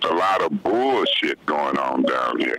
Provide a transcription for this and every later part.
just a lot of bullshit going on down here.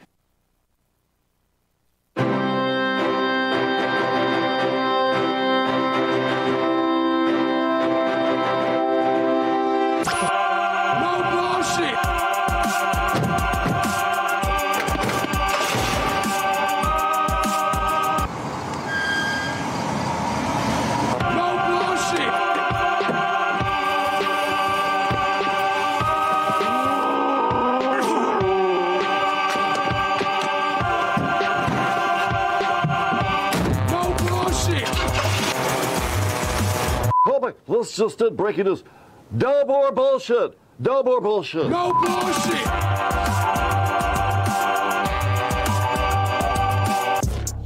Let's just did breaking news. No more bullshit. No more bullshit. No bullshit.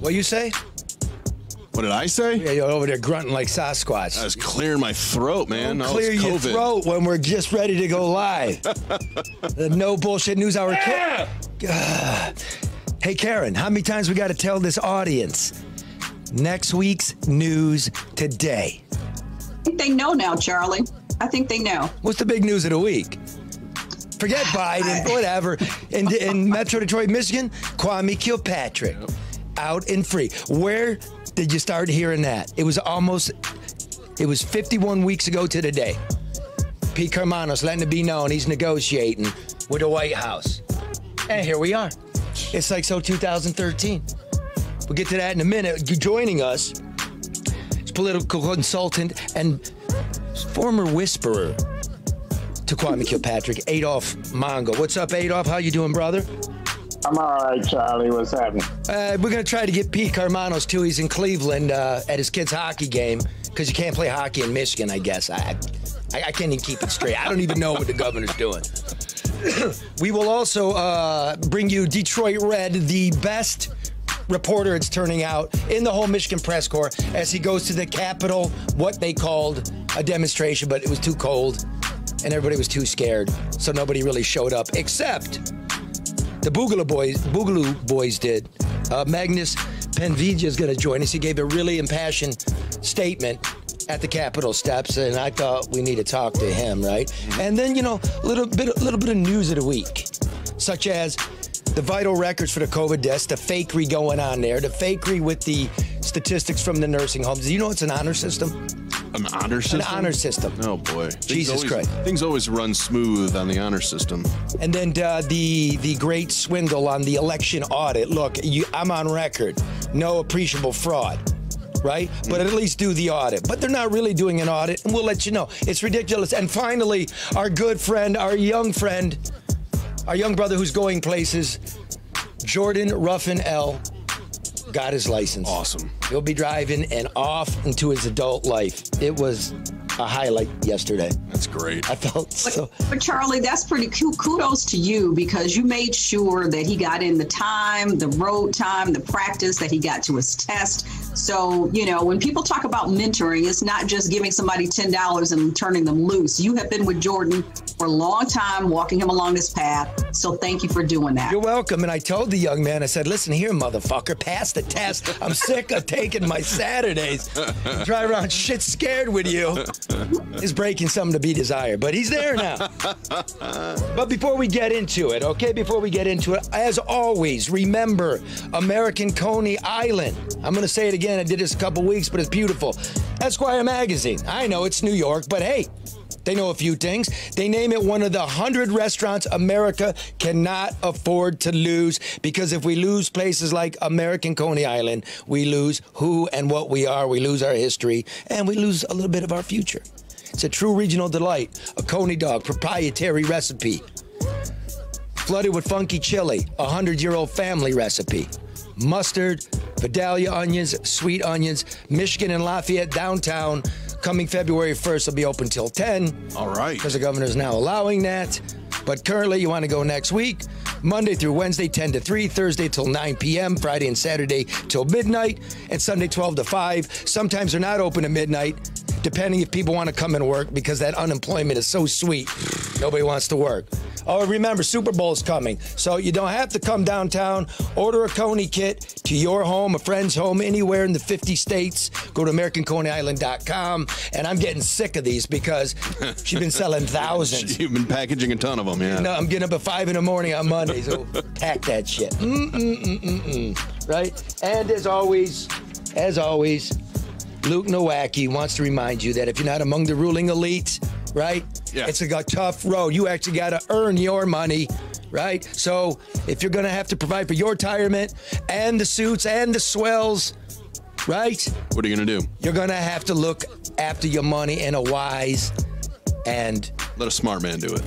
What you say? What did I say? Yeah, you're over there grunting like Sasquatch. I was clearing my throat, man. Don't clear your throat when we're just ready to go live. The No Bullshit News Hour. Yeah! Hey, Karen, how many times we got to tell this audience? Next week's news today. I think they know now, Charlie. I think they know. What's the big news of the week? Forget Biden, whatever. In Metro Detroit, Michigan, Kwame Kilpatrick, out and free. Where did you start hearing that? It was 51 weeks ago to the day. Pete Karmonos letting it be known he's negotiating with the White House. And here we are. It's like so 2013. We'll get to that in a minute. Joining us, political consultant and former whisperer to Kwame Kilpatrick, Adolph Mongo. What's up, Adolph? How you doing, brother? I'm all right, Charlie. What's happening? We're going to try to get Pete Karmonos, too. He's in Cleveland at his kid's hockey game because you can't play hockey in Michigan, I guess. I can't even keep it straight. I don't even know what the governor's doing. We will also bring you Detroit Red, the best reporter it's turning out in the whole Michigan press corps as he goes to the Capitol, what they called a demonstration, but it was too cold and everybody was too scared, so nobody really showed up except the Boogaloo Boys did. Magnus is going to join us. He gave a really impassioned statement at the Capitol steps, and I thought we need to talk to him, right? And then, a little bit of news of the week, such as the vital records for the COVID deaths, the fakery going on there, the fakery with the statistics from the nursing homes. Do you know it's an honor system? An honor system? An honor system. Oh, boy. Jesus Christ. Things always run smooth on the honor system. And then the great swindle on the election audit. Look, I'm on record. No appreciable fraud, right? But at least do the audit. But they're not really doing an audit, and we'll let you know. It's ridiculous. And finally, our good friend, our young brother who's going places, Jordan Ruffin L, got his license. Awesome. He'll be driving and off into his adult life. It was a highlight yesterday. That's great. I felt so. But Charlie, that's pretty cool. Kudos to you because you made sure that he got in the time, the road time, the practice, that he got to his test. So, when people talk about mentoring, it's not just giving somebody $10 and turning them loose. You have been with Jordan for a long time, walking him along this path. So thank you for doing that. You're welcome. And I told the young man, I said, listen here, motherfucker, pass the test. I'm sick of taking my Saturdays. Drive around shit scared with you. Is breaking something to be desired. But he's there now. But before we get into it, as always, remember American Coney Island. I'm going to say it again. I did this a couple weeks, but it's beautiful. Esquire magazine. I know it's New York, but hey, they know a few things. They name it one of the 100 restaurants America cannot afford to lose, because if we lose places like American Coney Island, we lose who and what we are. We lose our history, and we lose a little bit of our future. It's a true regional delight. A Coney dog, proprietary recipe. Flooded with funky chili, a 100-year-old family recipe. Mustard, Vidalia onions, sweet onions, Michigan and Lafayette downtown. Coming February 1st, will be open till 10. All right. Because the governor is now allowing that. But currently, you want to go next week, Monday through Wednesday, 10 to 3, Thursday till 9 p.m., Friday and Saturday till midnight, and Sunday, 12 to 5. Sometimes they're not open at midnight, depending if people want to come and work, because that unemployment is so sweet. Nobody wants to work. Oh, remember, Super Bowl's coming. So you don't have to come downtown. Order a Coney kit to your home, a friend's home, anywhere in the 50 states. Go to AmericanConeyIsland.com. And I'm getting sick of these because she's been selling thousands. You've been packaging a ton of them, yeah. No, I'm getting up at 5 in the morning on Monday, so pack that shit. Right? And as always, Luke Nowacki wants to remind you that if you're not among the ruling elite, right? Yeah. It's a tough road. You actually got to earn your money, right? So if you're going to have to provide for your retirement and the suits and the swells, right? What are you going to do? You're going to have to look after your money in a wise and... Let a smart man do it.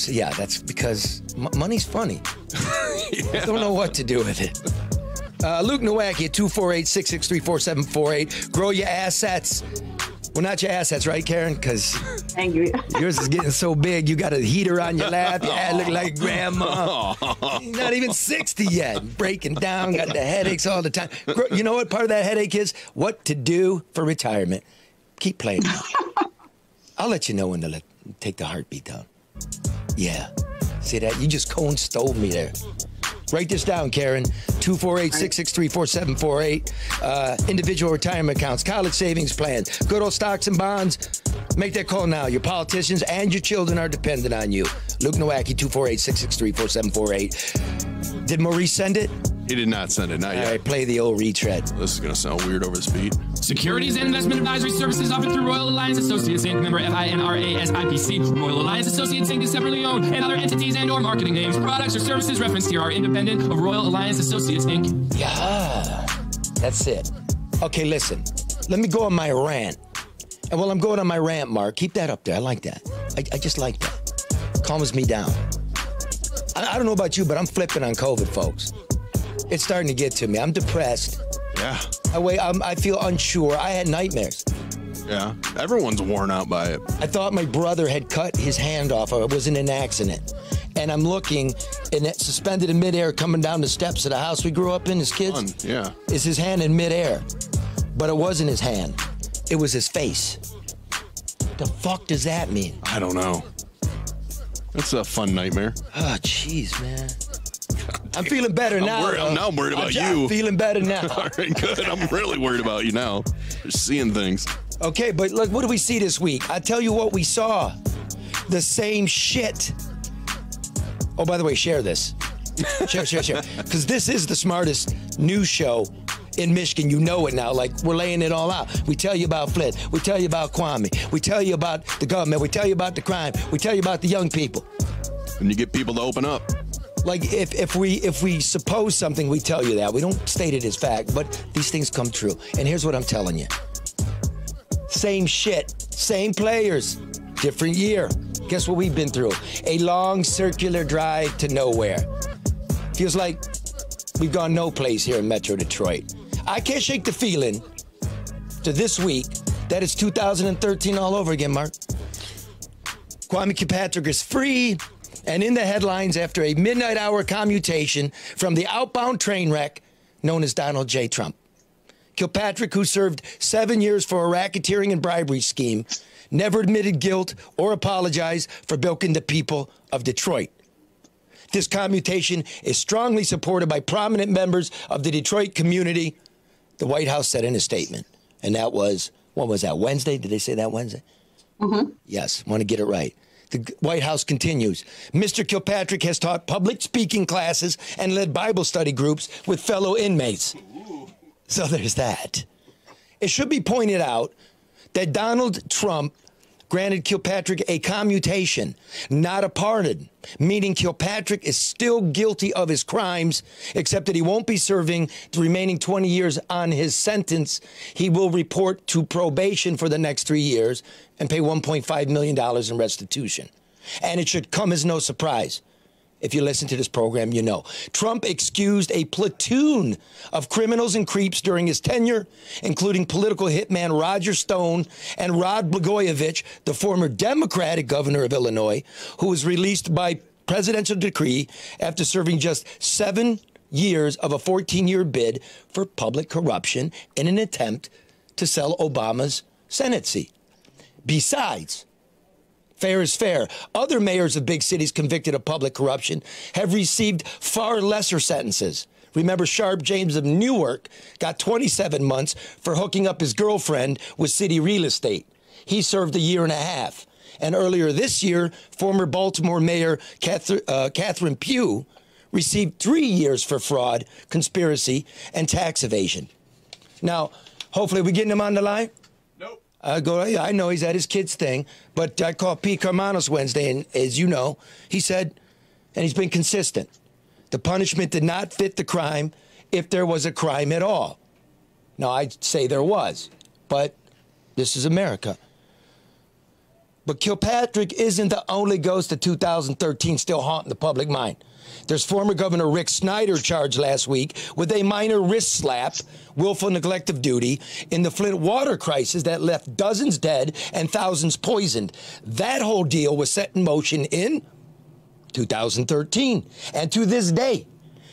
Yeah, that's because money's funny. I don't know what to do with it. Luke Nowacki at 248-663-4748. Grow your assets. Well, not your assets, right, Karen? Because yours is getting so big, you got a heater on your lap. You look like grandma. You're not even 60 yet. Breaking down, got the headaches all the time. You know what part of that headache is? What to do for retirement. Keep playing. I'll let you know when to take the heartbeat down. Yeah. See that? You just Cone stole me there. Write this down, Karen. 248-663-4748. Individual retirement accounts, college savings plans, good old stocks and bonds. Make that call now. Your politicians and your children are dependent on you. Luke Nowacki, 248-663-4748. Did Maurice send it? He did not send it, not yet. All right, play the old retread. This is going to sound weird over this beat. Securities and investment advisory services offered through Royal Alliance Associates Inc. Member FINRA SIPC. Royal Alliance Associates Inc. is separately owned, and other entities and or marketing names, products, or services referenced here are independent of Royal Alliance Associates Inc. Yeah, that's it. Okay, listen. Let me go on my rant. And while I'm going on my rant, Mark, keep that up there. I like that. I just like that. Calms me down. I don't know about you, but I'm flipping on COVID, folks. It's starting to get to me. I'm depressed. Yeah. I feel unsure. I had nightmares. Yeah. Everyone's worn out by it. I thought my brother had cut his hand off or it was in an accident. And I'm looking, and it suspended in midair coming down the steps of the house we grew up in as kids. Fun. Yeah. Is his hand in midair. But it wasn't his hand. It was his face. The fuck does that mean? I don't know. That's a fun nightmare. Oh, jeez, man. I'm feeling better now. Now I'm worried about you. I'm feeling better now. All right, good. I'm really worried about you now. Just seeing things. Okay, but look, what do we see this week? I tell you what we saw. The same shit. Oh, by the way, share this. Share. Because this is the smartest news show in Michigan. You know it now. Like, we're laying it all out. We tell you about Flint. We tell you about Kwame. We tell you about the government. We tell you about the crime. We tell you about the young people. And you get people to open up. Like, if we suppose something, we tell you that. We don't state it as fact, but these things come true. And here's what I'm telling you. Same shit, same players, different year. Guess what we've been through? A long circular drive to nowhere. Feels like we've gone no place here in Metro Detroit. I can't shake the feeling to this week that it's 2013 all over again, Mark. Kwame Kilpatrick is free and in the headlines after a midnight hour commutation from the outbound train wreck known as Donald J. Trump. Kilpatrick, who served 7 years for a racketeering and bribery scheme, never admitted guilt or apologized for bilking the people of Detroit. This commutation is strongly supported by prominent members of the Detroit community, the White House said in a statement. And that was, what was that, Wednesday? Did they say that Wednesday? Mm-hmm. Yes, want to get it right. The White House continues. Mr. Kilpatrick has taught public speaking classes and led Bible study groups with fellow inmates. So there's that. It should be pointed out that Donald Trump granted Kilpatrick a commutation, not a pardon, meaning Kilpatrick is still guilty of his crimes, except that he won't be serving the remaining 20 years on his sentence. He will report to probation for the next 3 years and pay $1.5 million in restitution. And it should come as no surprise. If you listen to this program, you know. Trump excused a platoon of criminals and creeps during his tenure, including political hitman Roger Stone and Rod Blagojevich, the former Democratic governor of Illinois, who was released by presidential decree after serving just 7 years of a 14-year bid for public corruption in an attempt to sell Obama's Senate seat. Besides, Fair is fair. Other mayors of big cities convicted of public corruption have received far lesser sentences. Remember, Sharp James of Newark got 27 months for hooking up his girlfriend with city real estate. He served 1.5 years. And earlier this year, former Baltimore Mayor Catherine Pugh received 3 years for fraud, conspiracy, and tax evasion. Now, hopefully we're getting him on the line. Nope. I know he's at his kid's thing, but I called Pete Karmonos Wednesday, and as you know, he said, and he's been consistent, the punishment did not fit the crime if there was a crime at all. Now, I'd say there was, but this is America. But Kilpatrick isn't the only ghost of 2013 still haunting the public mind. There's former Governor Rick Snyder charged last week with a minor wrist slap, willful neglect of duty, in the Flint water crisis that left dozens dead and thousands poisoned. That whole deal was set in motion in 2013. And to this day,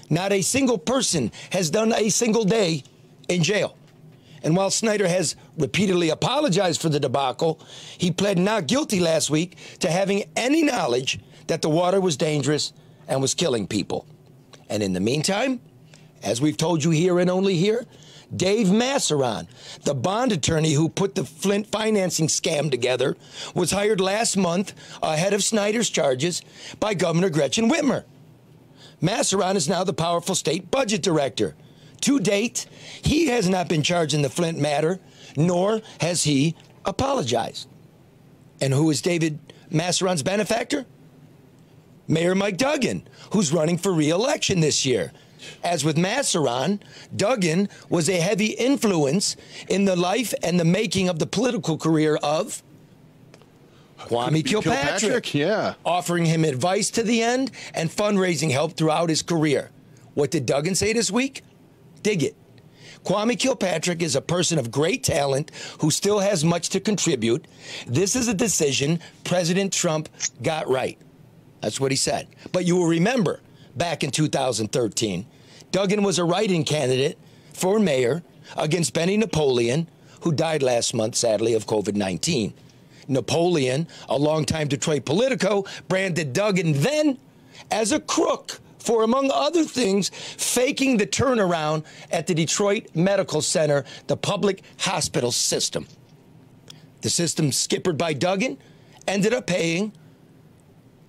not a single person has done a single day in jail. And while Snyder has repeatedly apologized for the debacle, he pled not guilty last week to having any knowledge that the water was dangerous and was killing people. And in the meantime, as we've told you here and only here, Dave Masseron, the bond attorney who put the Flint financing scam together, was hired last month ahead of Snyder's charges by Governor Gretchen Whitmer. Masseron is now the powerful state budget director. To date, he has not been charged in the Flint matter, nor has he apologized. And who is David Masseron's benefactor? Mayor Mike Duggan, who's running for re-election this year. As with Masseron, Duggan was a heavy influence in the life and the making of the political career of Kwame Kilpatrick, yeah, offering him advice to the end and fundraising help throughout his career. What did Duggan say this week? Dig it. Kwame Kilpatrick is a person of great talent who still has much to contribute. This is a decision President Trump got right. That's what he said. But you will remember, back in 2013, Duggan was a write-in candidate for mayor against Benny Napoleon, who died last month, sadly, of COVID-19. Napoleon, a longtime Detroit Politico, branded Duggan then as a crook for, among other things, faking the turnaround at the Detroit Medical Center, the public hospital system. The system, skippered by Duggan, ended up paying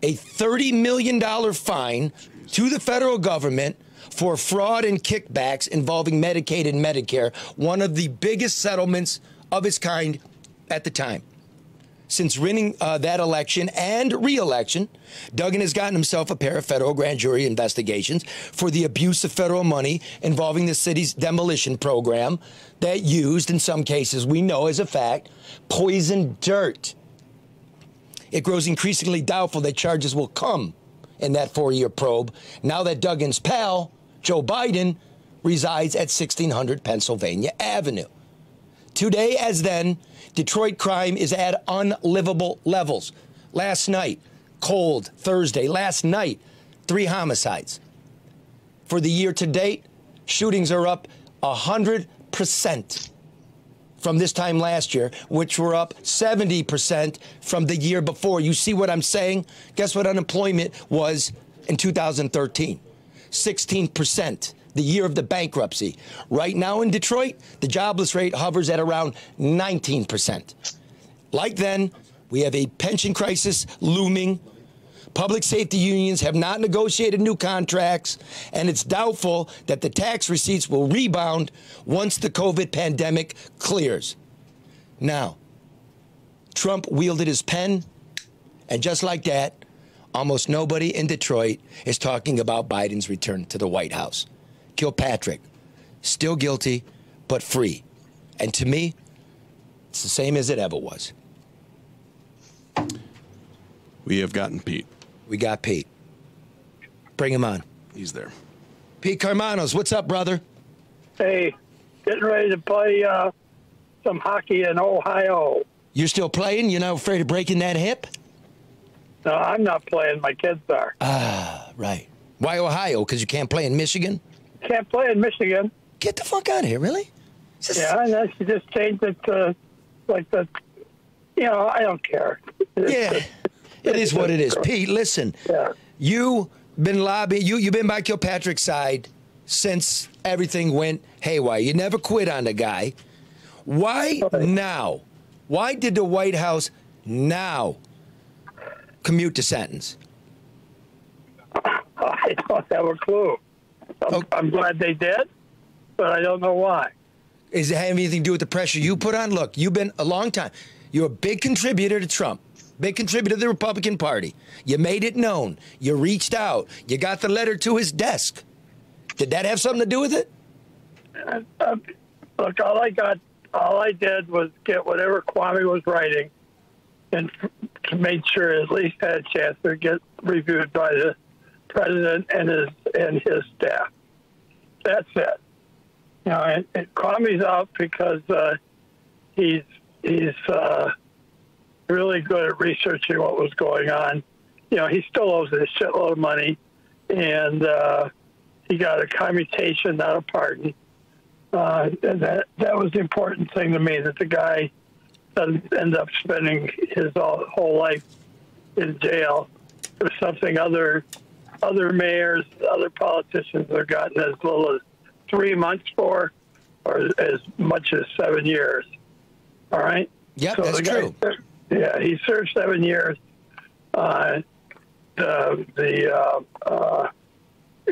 a $30 million fine to the federal government for fraud and kickbacks involving Medicaid and Medicare, one of the biggest settlements of its kind at the time. Since winning that election and re-election, Duggan has gotten himself a pair of federal grand jury investigations for the abuse of federal money involving the city's demolition program that used, in some cases, we know as a fact, poison dirt. It grows increasingly doubtful that charges will come in that 4-year probe now that Duggan's pal, Joe Biden, resides at 1600 Pennsylvania Avenue. Today, as then, Detroit crime is at unlivable levels. Last night, cold Thursday, last night, 3 homicides. For the year to date, shootings are up 100% from this time last year, which were up 70% from the year before. You see what I'm saying? Guess what unemployment was in 2013? 16%. The year of the bankruptcy. Right now in Detroit, the jobless rate hovers at around 19%. Like then, we have a pension crisis looming. Public safety unions have not negotiated new contracts, and it's doubtful that the tax receipts will rebound once the COVID pandemic clears. Now, Trump wielded his pen, and just like that, almost nobody in Detroit is talking about Biden's return to the White House. Kilpatrick, still guilty, but free. And to me, it's the same as it ever was. We have gotten Pete. We got Pete. Bring him on. He's there. Pete Karmonos, what's up, brother? Hey, getting ready to play some hockey in Ohio. You're still playing? You're not afraid of breaking that hip? No, I'm not playing. My kids are. Ah, right. Why Ohio? Because you can't play in Michigan? Can't play in Michigan. Get the fuck out of here, really? Yeah, and she just changed it to, like, the, I don't care. Yeah. It is what it is. Pete, listen. Yeah. You've been lobbying. You've been by Kilpatrick's side since everything went haywire. You never quit on the guy. Why now? Why did the White House now commute the sentence? I don't have a clue. I'm glad they did, but I don't know why. Does it have anything to do with the pressure you put on? Look, you've been a long time. You're a big contributor to Trump, big contributor to the Republican Party. You made it known. You reached out. You got the letter to his desk. Did that have something to do with it? Look, all I did was get whatever Kwame was writing and made sure it at least had a chance to get reviewed by the president and his staff. That's it. You know, and Kwame's out because he's really good at researching what was going on. You know, he still owes a shitload of money, and he got a commutation, not a pardon. And that was the important thing to me, that the guy doesn't end up spending his whole life in jail for something other mayors, other politicians have gotten as little as 3 months for, or as much as 7 years. All right? Yep, so that's true. Yeah, he served 7 years. The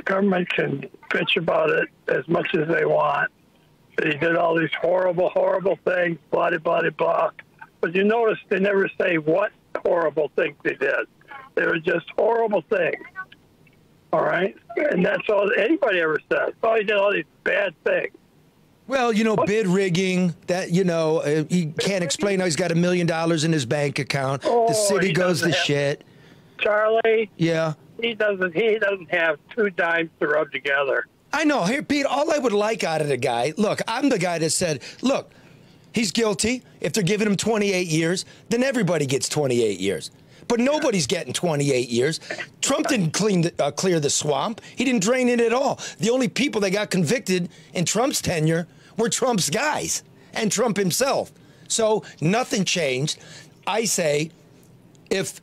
government can bitch about it as much as they want. But he did all these horrible, horrible things, blah, blah, blah. But you notice they never say what horrible things he did. They were just horrible things. All right? And that's all anybody ever says. Oh, he did all these bad things. Well, you know, bid rigging, that, you know, he can't explain how he's got $1 million in his bank account. Oh, the city goes to shit. Charlie? Yeah. He doesn't have 2 dimes to rub together. I know. Here, Pete, all I would like out of the guy, look, I'm the guy that said, look, he's guilty. If they're giving him 28 years, then everybody gets 28 years. But nobody's getting 28 years. Trump didn't clear the swamp. He didn't drain it at all. The only people that got convicted in Trump's tenure were Trump's guys and Trump himself. So nothing changed. I say if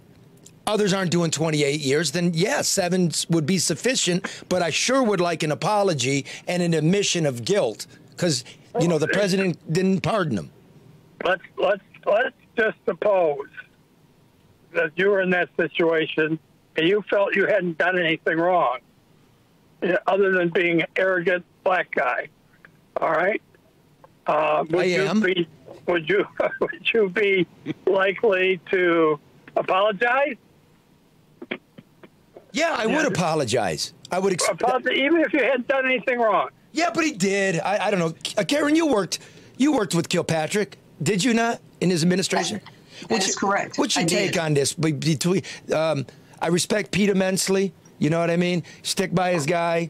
others aren't doing 28 years, then yeah, 7 would be sufficient. But I sure would like an apology and an admission of guilt because, you know, the president didn't pardon him. Let's just suppose that you were in that situation and you felt you hadn't done anything wrong, other than being an arrogant black guy. All right. Would you be likely to apologize? Yeah, I would apologize. I would apologize even if you hadn't done anything wrong. Yeah, but he did. I don't know. Karen, you worked with Kilpatrick, did you not, in his administration? That is correct. What's your take on this? Between, I respect Pete immensely. You know what I mean? Stick by his guy.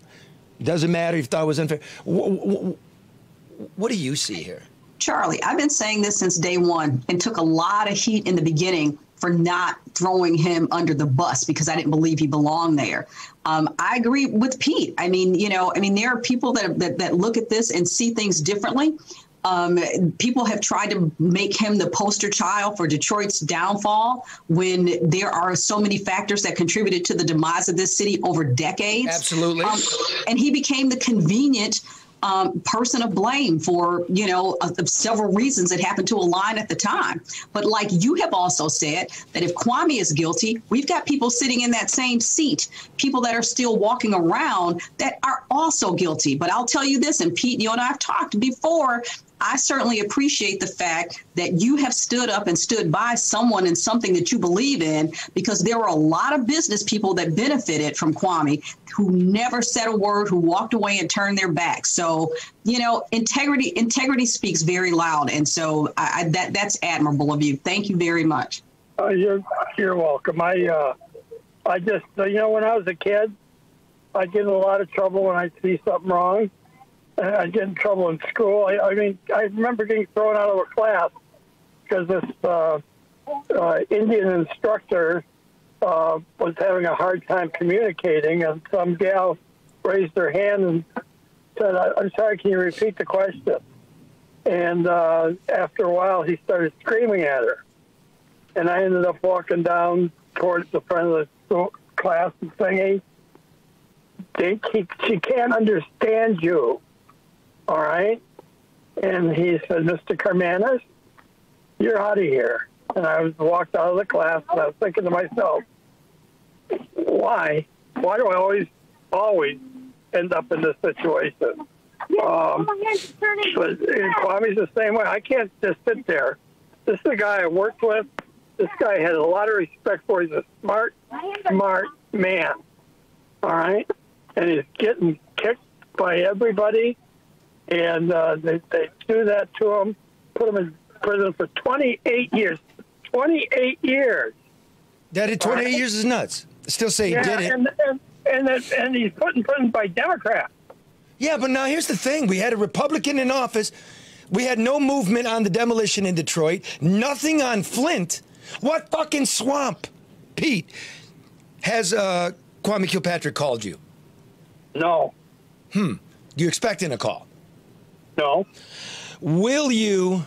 Doesn't matter if you thought it was unfair. What do you see here? Charlie, I've been saying this since day one and took a lot of heat in the beginning for not throwing him under the bus because I didn't believe he belonged there. I agree with Pete. I mean, there are people that look at this and see things differently. People have tried to make him the poster child for Detroit's downfall when there are so many factors that contributed to the demise of this city over decades. Absolutely. And he became the convenient person of blame for, several reasons that happened to align at the time. But like you have also said, that if Kwame is guilty, we've got people sitting in that same seat, people that are still walking around that are also guilty. But I'll tell you this, and Pete, you and I have talked before, I certainly appreciate the fact that you have stood up and stood by someone and something that you believe in, because there were a lot of business people that benefited from Kwame who never said a word, who walked away and turned their backs. So, integrity speaks very loud. And so that's admirable of you. Thank you very much. You're welcome. I just, when I was a kid, I'd get in a lot of trouble when I'd see something wrong. I'd get in trouble in school. I remember getting thrown out of a class because this Indian instructor was having a hard time communicating, and some gal raised her hand and said, "I'm sorry, can you repeat the question?" And after a while, he started screaming at her. And I ended up walking down towards the front of the school class thingy. She can't understand you. All right? And he said, Mr. Karmonos, you're out of here. And I walked out of the class, and I was thinking to myself, why? Why do I always end up in this situation? But Kwame's the same way. I can't just sit there. This is the guy I worked with. This guy had a lot of respect for. He's a smart man. All right? And he's getting kicked by everybody. And they do that to him, put him in prison for 28 years. 28 years. That 28 years is nuts. Still say he did it. And he's put in prison by Democrats. Yeah, but now here's the thing. We had a Republican in office. We had no movement on the demolition in Detroit. Nothing on Flint. What fucking swamp, Pete, has Kwame Kilpatrick called you? No. You expecting a call? No. Will you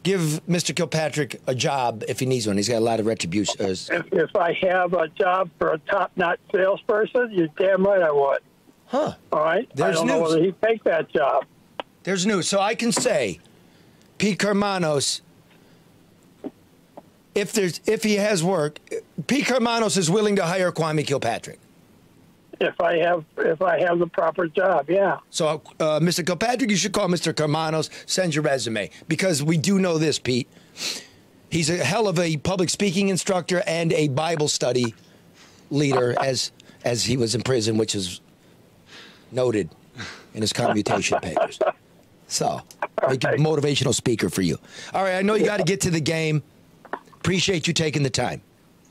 give Mr. Kilpatrick a job if he needs one? He's got a lot of retribution. If I have a job for a top-notch salesperson, you're damn right I would. Huh. All right? There's I don't know news. whether he'd take that job. There's news. So I can say, Pete Karmonos, if he has work, Pete Karmonos is willing to hire Kwame Kilpatrick. If I have the proper job, yeah. So, Mr. Kilpatrick, you should call Mr. Karmonos, send your resume. Because we do know this, Pete. He's a hell of a public speaking instructor and a Bible study leader as he was in prison, which is noted in his commutation papers. So, make a motivational speaker for you. All right, I know you got to get to the game. Appreciate you taking the time.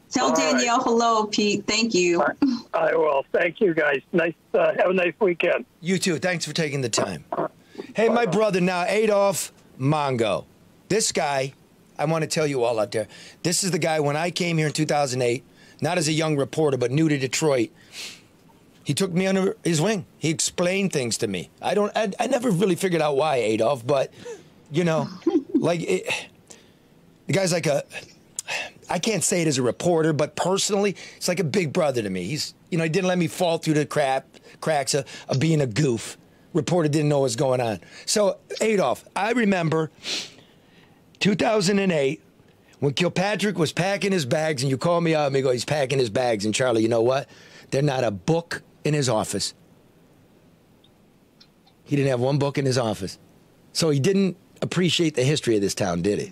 Tell Danielle hello, Pete. Thank you. I will. Thank you, guys. Nice. Have a nice weekend. You too. Thanks for taking the time. Hey, my brother now, Adolph Mongo. This guy, I want to tell you all out there, this is the guy when I came here in 2008, not as a young reporter, but new to Detroit, he took me under his wing. He explained things to me. I never really figured out why, Adolph, but, you know, the guy's like I can't say it as a reporter, but personally, it's like a big brother to me. He didn't let me fall through the cracks of being a goof. Reporter didn't know what was going on. So, Adolph, I remember 2008 when Kilpatrick was packing his bags, and you called me up and you go, he's packing his bags. And Charlie, you know what? There's not a book in his office. He didn't have one book in his office. So he didn't appreciate the history of this town, did he?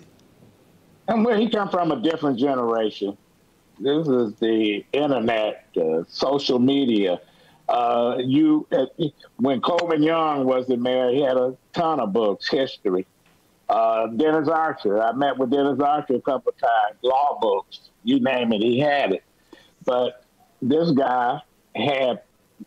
And where he come from a different generation. This is the internet, social media. When Coleman Young was the mayor, he had a ton of books, history. Dennis Archer, I met with Dennis Archer a couple of times, law books, you name it, he had it. But this guy had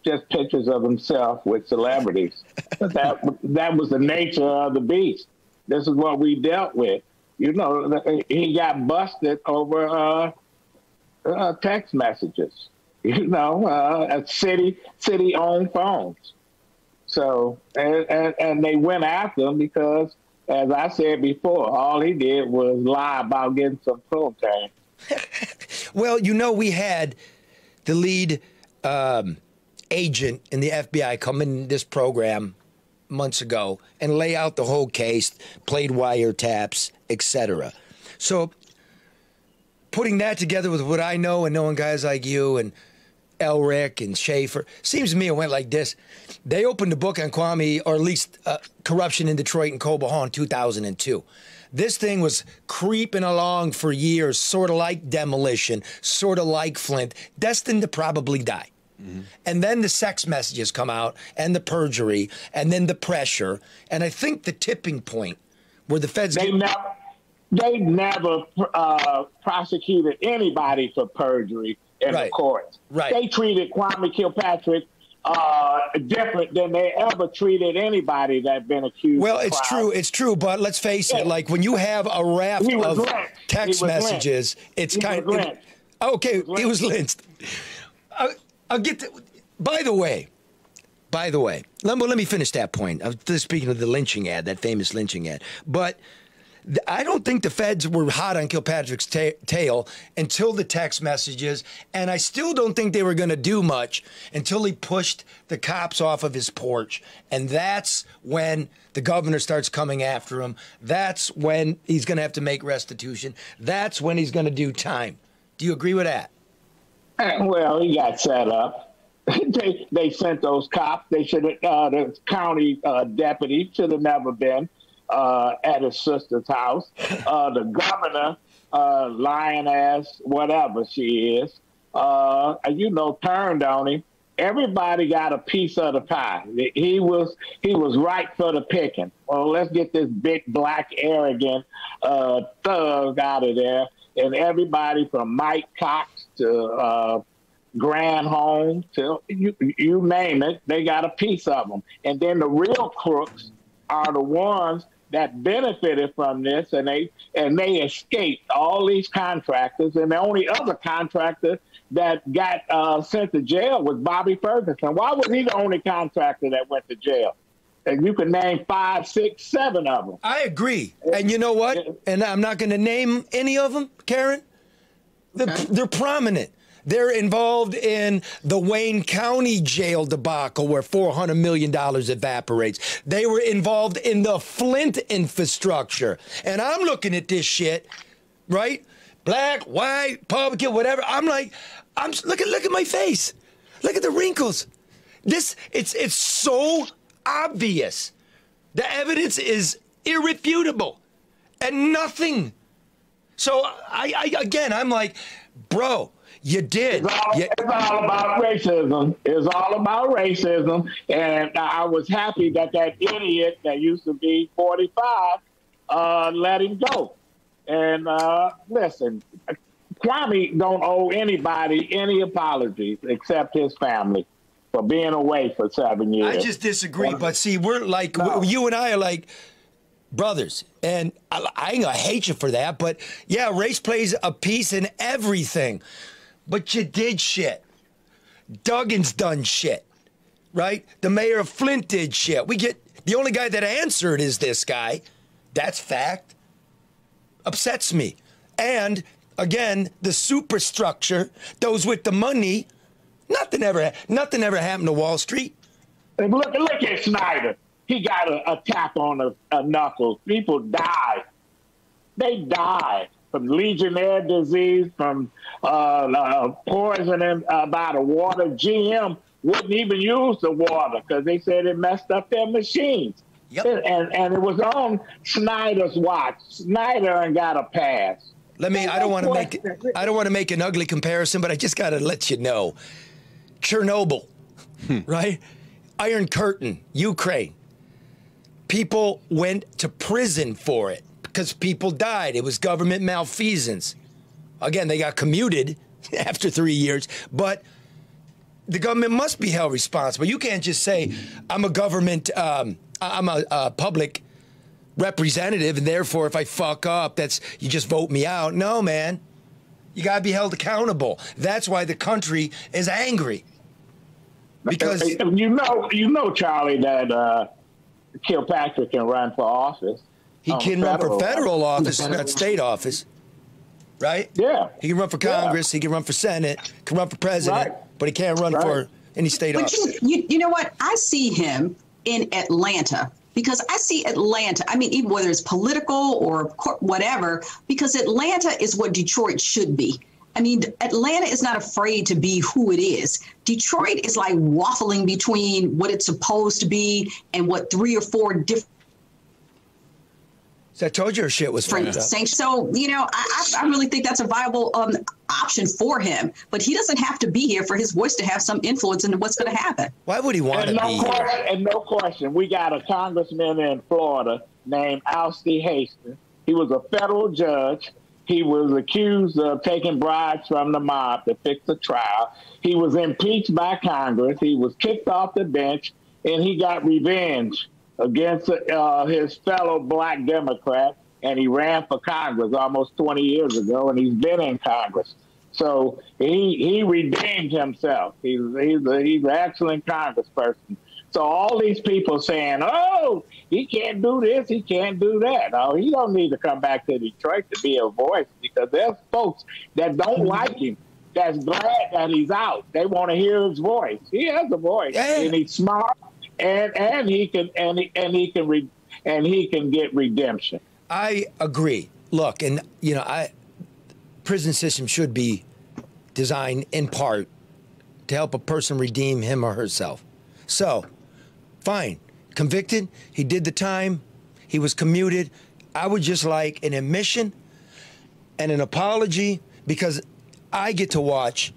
just pictures of himself with celebrities. But that was the nature of the beast. This is what we dealt with. You know, he got busted over text messages, you know, city-owned phones. So, and they went after him because, as I said before, all he did was lie about getting some cocaine. Well, you know, we had the lead agent in the FBI come in this program months ago and lay out the whole case, played wiretaps, etc. So putting that together with what I know and knowing guys like you and Elric and Schaefer, seems to me it went like this. They opened a book on Kwame, or at least corruption in Detroit and Cobo Hall in 2002. This thing was creeping along for years, sort of like demolition, sort of like Flint, destined to probably die. Mm-hmm. And then the sex messages come out, and the perjury, and then the pressure. And I think the tipping point where the feds... They never prosecuted anybody for perjury in the courts. Right. They treated Kwame Kilpatrick different than they ever treated anybody that been accused. Well, of crime. it's true, but let's face it, like when you have a raft of text messages, it's kind of... Okay, he was lynched. I'll get to... By the way, let me finish that point. I was just speaking of the lynching ad, that famous lynching ad. But I don't think the feds were hot on Kilpatrick's tail until the text messages, and I still don't think they were going to do much until he pushed the cops off of his porch. And that's when the governor starts coming after him. That's when he's going to have to make restitution. That's when he's going to do time. Do you agree with that? Well, he got set up. They sent those cops. They should have, the county deputy should have never been at his sister's house. The governor, lying ass, whatever she is, turned on him. Everybody got a piece of the pie. He was right for the picking. Well, let's get this big, black, arrogant thug out of there. And everybody from Mike Cox to Granholm to you name it, they got a piece of them. And then the real crooks are the ones that benefited from this, and they escaped all these contractors. And the only other contractor that got sent to jail was Bobby Ferguson. Why was he the only contractor that went to jail? And you can name 5, 6, 7 of them. I agree. And you know what? And I'm not going to name any of them, Karen. They're prominent. They're involved in the Wayne County jail debacle where $400 million evaporates. They were involved in the Flint infrastructure. And I'm looking at this shit, right? Black, white, Republican, whatever. I'm like, look at my face. Look at the wrinkles. It's so obvious. The evidence is irrefutable and nothing. So I'm like, bro, you did. It's all about racism. It's all about racism. And I was happy that idiot that used to be 45 let him go. And listen, Kwame don't owe anybody any apologies except his family for being away for 7 years. I just disagree. But see, we're like, you and I are like brothers. And I ain't gonna hate you for that. But yeah, race plays a piece in everything. But you did shit. Duggan's done shit, right? The mayor of Flint did shit. The only guy that answered is this guy. That's fact. Upsets me. And again, the superstructure, those with the money, nothing ever happened to Wall Street. And look at Snyder. He got a tap on a knuckle. People died. They died from Legionnaire disease, from poisoning by the water. GM wouldn't even use the water because they said it messed up their machines. Yep. And it was on Snyder's watch. Snyder ain't got a pass. I don't want to make an ugly comparison, but I just got to let you know. Chernobyl, right? Iron Curtain, Ukraine. People went to prison for it because people died. It was government malfeasance. Again, they got commuted after 3 years, but the government must be held responsible. You can't just say, I'm a government, I'm a public representative, and therefore if I fuck up, you just vote me out. No, man. You got to be held accountable. That's why the country is angry. Because you know, Charlie, that Kilpatrick can run for office. He can run for federal office, not state office. Right? Yeah. He can run for Congress, he can run for Senate, can run for president, but he can't run for any state office. You know what? I see him in Atlanta because I see Atlanta. I mean, even whether it's political or whatever, because Atlanta is what Detroit should be. I mean, Atlanta is not afraid to be who it is. Detroit is like waffling between what it's supposed to be and what 3 or 4 different. I told you her shit was fucked up. So, I really think that's a viable option for him. But he doesn't have to be here for his voice to have some influence in what's going to happen. Why would he want to be here? And no question, we got a congressman in Florida named Alcee Hastings. He was a federal judge. He was accused of taking bribes from the mob to fix a trial. He was impeached by Congress. He was kicked off the bench, and he got revenge against his fellow black Democrat, and he ran for Congress almost 20 years ago, and he's been in Congress. So he redeemed himself. He's an excellent congressperson. So all these people saying, oh, he can't do this, he can't do that. No, he don't need to come back to Detroit to be a voice, because there's folks that don't like him, that's glad that he's out. They want to hear his voice. He has a voice, and he's smart, and he can get redemption. I agree. Look, and prison system should be designed in part to help a person redeem him or herself. So, fine, convicted, he did the time, he was commuted. I would just like an admission and an apology, because I get to watch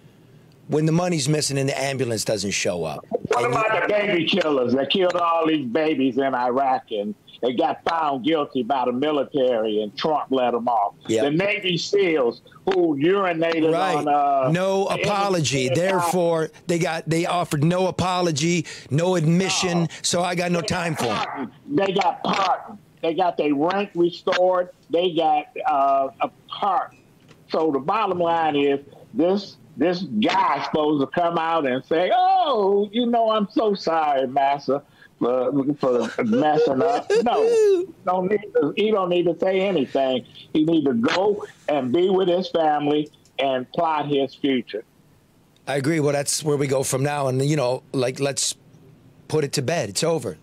when the money's missing and the ambulance doesn't show up. What about the baby killers that killed all these babies in Iraq, and they got found guilty by the military and Trump let them off? Yep. The Navy SEALs who urinated on... no apology. Therefore, they offered no apology, no admission, so I got no time for them. They got pardoned. They got their rank restored. They got a pardon. So the bottom line is this guy's supposed to come out and say, oh, I'm so sorry, Massa, for messing up. No, he don't need to say anything. He need to go and be with his family and plot his future. I agree. Well, that's where we go from now. And, let's put it to bed. It's over.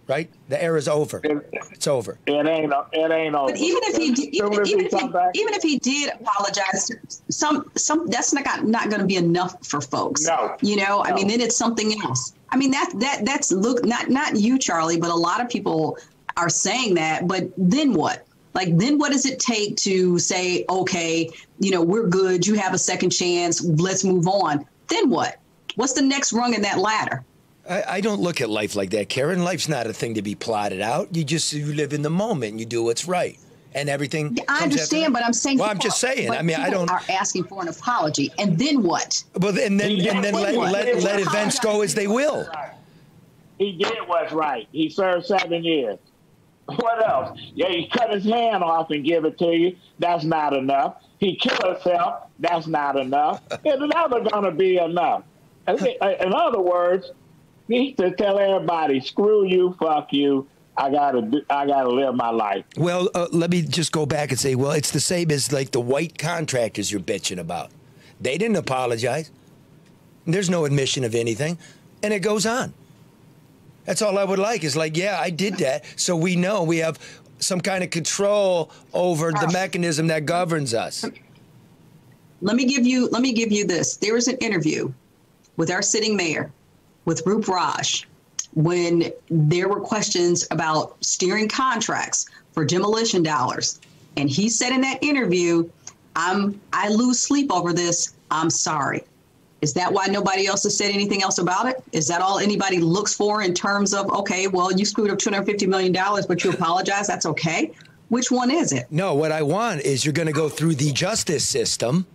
Right? The era's over. It's over. It ain't over. But even if he did apologize, that's not going to be enough for folks. No. I mean, then it's something else. I mean, that's not you, Charlie, but a lot of people are saying that. But then what? Like, then what does it take to say, okay, we're good. You have a second chance. Let's move on. Then what? What's the next rung in that ladder? I don't look at life like that, Karen. Life's not a thing to be plotted out. You live in the moment and you do what's right. And everything. I understand, but I'm saying. Well, I'm just saying. I mean, I don't. Are asking for an apology, and then what? Well, and then let events go as they will. He did what's right. He served 7 years. What else? Yeah, he cut his hand off and give it to you. That's not enough. He killed himself. That's not enough. It's never gonna be enough. In other words, he needs to tell everybody, screw you, fuck you. I gotta live my life. Well, let me just go back and say, well, it's the same as like the white contractors you're bitching about. They didn't apologize. There's no admission of anything, and it goes on. That's all I would like is like, yeah, I did that, so we know we have some kind of control over the mechanism that governs us. Let me give you this. There was an interview with our sitting mayor, with Roop Raj, when there were questions about steering contracts for demolition dollars. And he said in that interview, I lose sleep over this. I'm sorry. Is that why nobody else has said anything else about it? Is that all anybody looks for in terms of, okay, well, you screwed up $250 million, but you apologize? That's okay. Which one is it? No, what I want is you're going to go through the justice system,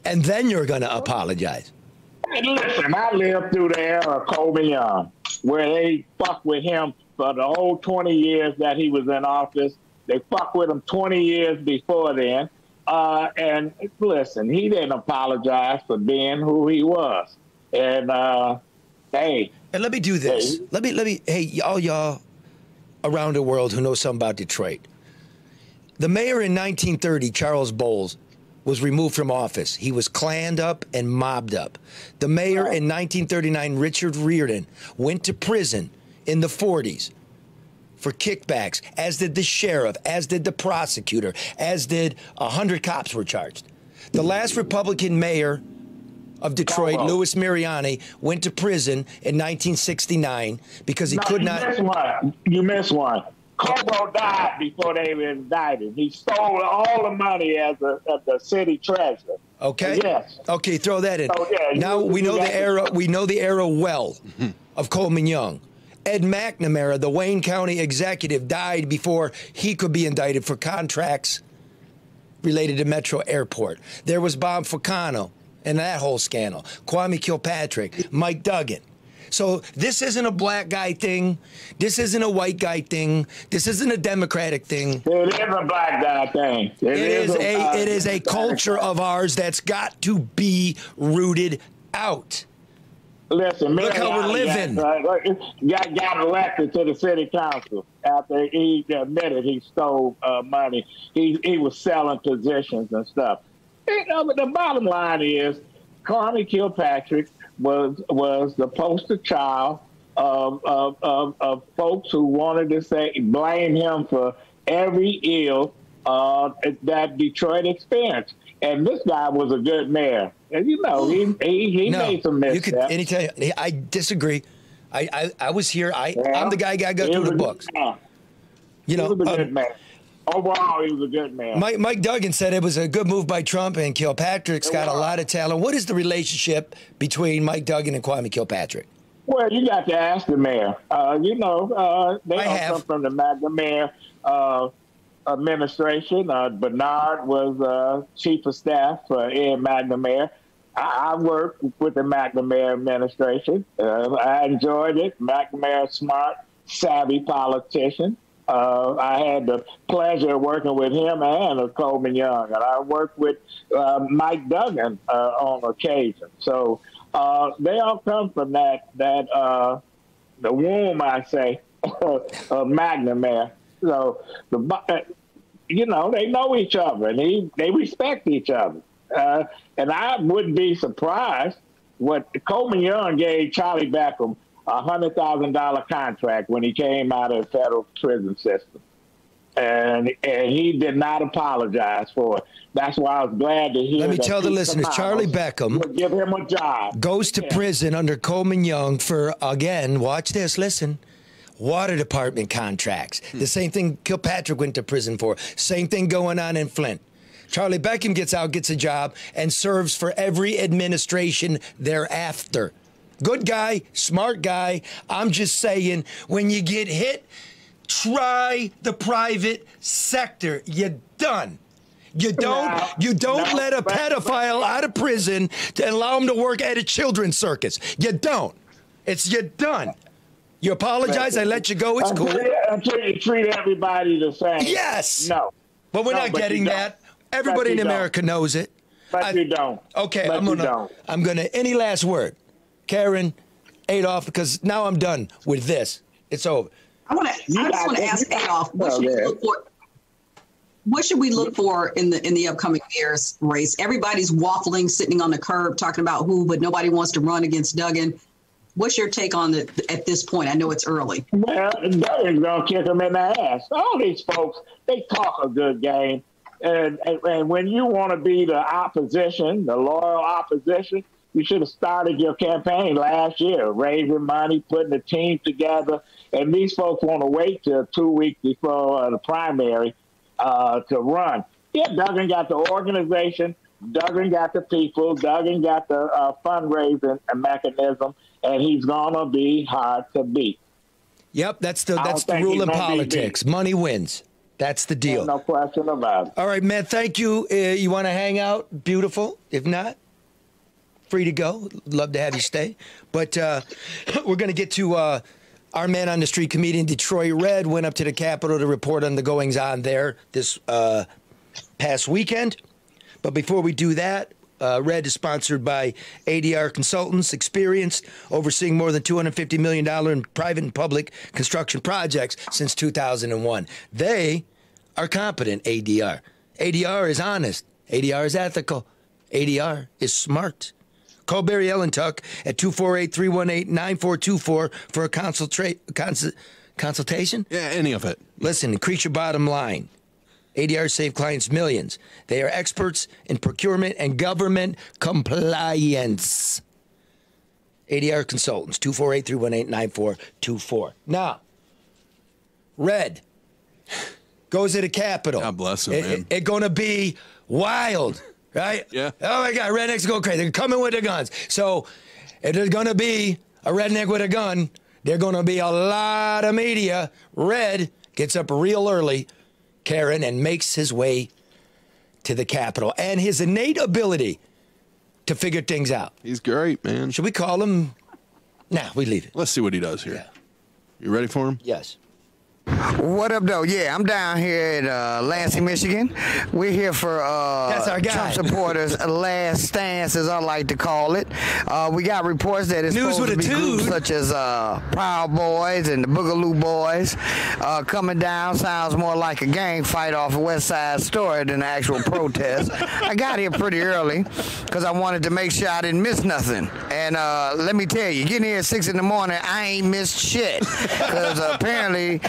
and then you're going to apologize. Listen, I lived through the era of Kwame Young, where they fucked with him for the whole 20 years that he was in office. They fucked with him 20 years before then. And listen, he didn't apologize for being who he was. And hey. And let me do this. Hey, all y'all around the world who know something about Detroit. The mayor in 1930, Charles Bowles, was removed from office. He was clanned up and mobbed up. The mayor in 1939, Richard Riordan, went to prison in the 40s for kickbacks, as did the sheriff, as did the prosecutor, as did 100 cops were charged. The last Republican mayor of Detroit, Louis Mariani, went to prison in 1969 because he could not... You missed one. Cobo died before they were indicted. He stole all the money as the city treasurer. Okay. Yes. Okay, throw that in. So, yeah, now we know the era. We know the era well of Coleman Young. Ed McNamara, the Wayne County executive, died before he could be indicted for contracts related to Metro Airport. There was Bob Ficano and that whole scandal. Kwame Kilpatrick, Mike Duggan. So this isn't a black guy thing. This isn't a white guy thing. This isn't a Democratic thing. It is a black guy thing. It is a culture of ours that's got to be rooted out. Listen, look how we're living. Got elected to the city council after he admitted he stole money. He was selling positions and stuff. But the bottom line is, Kwame Kilpatrick was the poster child of folks who wanted to blame him for every ill that Detroit experienced. And this guy was a good mayor. And, he made some missteps. Anytime, I disagree. I was here. I'm the guy got to go through the books. He was a good man. Overall, he was a good man. Mike Duggan said it was a good move by Trump, and Kilpatrick's got a lot of talent. What is the relationship between Mike Duggan and Kwame Kilpatrick? Well, you got to ask the mayor. They all come from the McNamara administration. Bernard was chief of staff for Ed McNamara. I worked with the McNamara administration. I enjoyed it. McNamara, smart, savvy politician. I had the pleasure of working with him and Coleman Young, and I worked with Mike Duggan on occasion. So they all come from the womb, I say, of McNamara. So they know each other, and they respect each other. And I wouldn't be surprised what Coleman Young gave Charlie Beckham a $100,000 contract when he came out of the federal prison system. And he did not apologize for it. That's why I was glad to hear. Let me tell the listeners, Charlie Beckham would give him a job. Goes to prison under Coleman Young for, again, watch this, listen, water department contracts. The same thing Kilpatrick went to prison for. Same thing going on in Flint. Charlie Beckham gets out, gets a job, and serves for every administration thereafter. Good guy, smart guy. I'm just saying, when you get hit, try the private sector. You're done. You don't let a pedophile out of prison to allow him to work at a children's circus. You don't. You're done. You apologize, I let you go, it's cool. Until you treat everybody the same. Yes. No. But we're not getting that. Everybody in America knows it. But you don't. Okay, I'm gonna. Any last word, Karen, Adolph? Because now I'm done with this. It's over. I just want to ask Adolph, what should we look for in the upcoming mayor's race? Everybody's waffling, sitting on the curb, talking about who, but nobody wants to run against Duggan. What's your take on it at this point? I know it's early. Well, Duggan's gonna kick them in the ass. All these folks, they talk a good game. And when you want to be the opposition, the loyal opposition, you should have started your campaign last year, raising money, putting a team together. And these folks want to wait till 2 weeks before the primary to run. Yeah, Duggan got the organization. Duggan got the people. Duggan got the fundraising mechanism. And he's going to be hard to beat. Yep, that's the rule in politics. Money wins. That's the deal. No question about it. All right, man, thank you. You want to hang out? Beautiful. If not, free to go. Love to have you stay. But we're going to get to our man on the street, comedian Detroit Red, went up to the Capitol to report on the goings-on there this past weekend. But before we do that, Red is sponsored by ADR Consultants, experienced overseeing more than $250 million in private and public construction projects since 2001. They are competent, ADR. ADR is honest. ADR is ethical. ADR is smart. Call Barry Ellentuck at 248-318-9424 for a consultation. Yeah, any of it. Listen, increase your bottom line. ADR save clients millions. They are experts in procurement and government compliance. ADR Consultants, 248-318-9424. Now, Red goes to the Capitol. God bless him, man. It's going to be wild, right? Yeah. Oh, my God, rednecks go crazy. They're coming with their guns. So if there's going to be a redneck with a gun, there's going to be a lot of media. Red gets up real early, Karen, and makes his way to the Capitol. And his innate ability to figure things out. He's great, man. Should we call him? Nah, we leave it. Let's see what he does here. Yeah. You ready for him? Yes. What up, though? Yeah, I'm down here at Lansing, Michigan. We're here for That's our guy. Trump supporters' last stance, as I like to call it. We got reports that it's News supposed to with be a groups tune. such as Proud Boys and the Boogaloo Boys coming down. Sounds more like a gang fight off of West Side Story than an actual protest. I got here pretty early because I wanted to make sure I didn't miss nothing. And let me tell you, getting here at 6 in the morning, I ain't missed shit. Because apparently,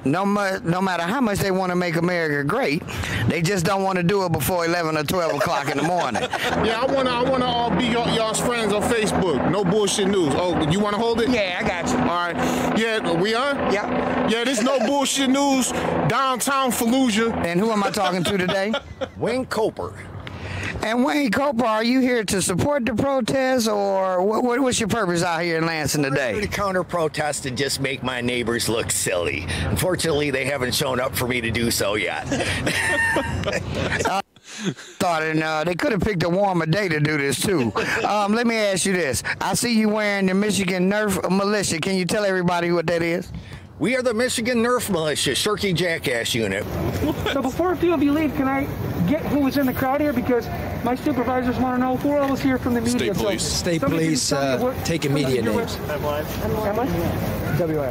no matter how much they want to make America great, they just don't want to do it before 11 or 12 o'clock in the morning. Yeah, I wanna all be y'all's friends on Facebook. No bullshit news. Oh, you wanna hold it? Yeah, I got you. All right. Yeah, we on? Yep. Yeah, this no bullshit news. Downtown Fallujah. And who am I talking to today? Wayne Coper. And Wayne Coper, are you here to support the protest, or what's your purpose out here in Lansing I'm here today? to counter protest and just make my neighbors look silly. Unfortunately, they haven't shown up for me to do so yet. Thought they could have picked a warmer day to do this too. Let me ask you this: I see you wearing the Michigan Nerf Militia. Can you tell everybody what that is? We are the Michigan Nerf Militia, Shirky Jackass Unit. So before a few of you leave, can I get who was in the crowd here? Because my supervisors want to know who all was here from the media. State police. So State somebody police can tell me what- taking media names. I'm live. WIR.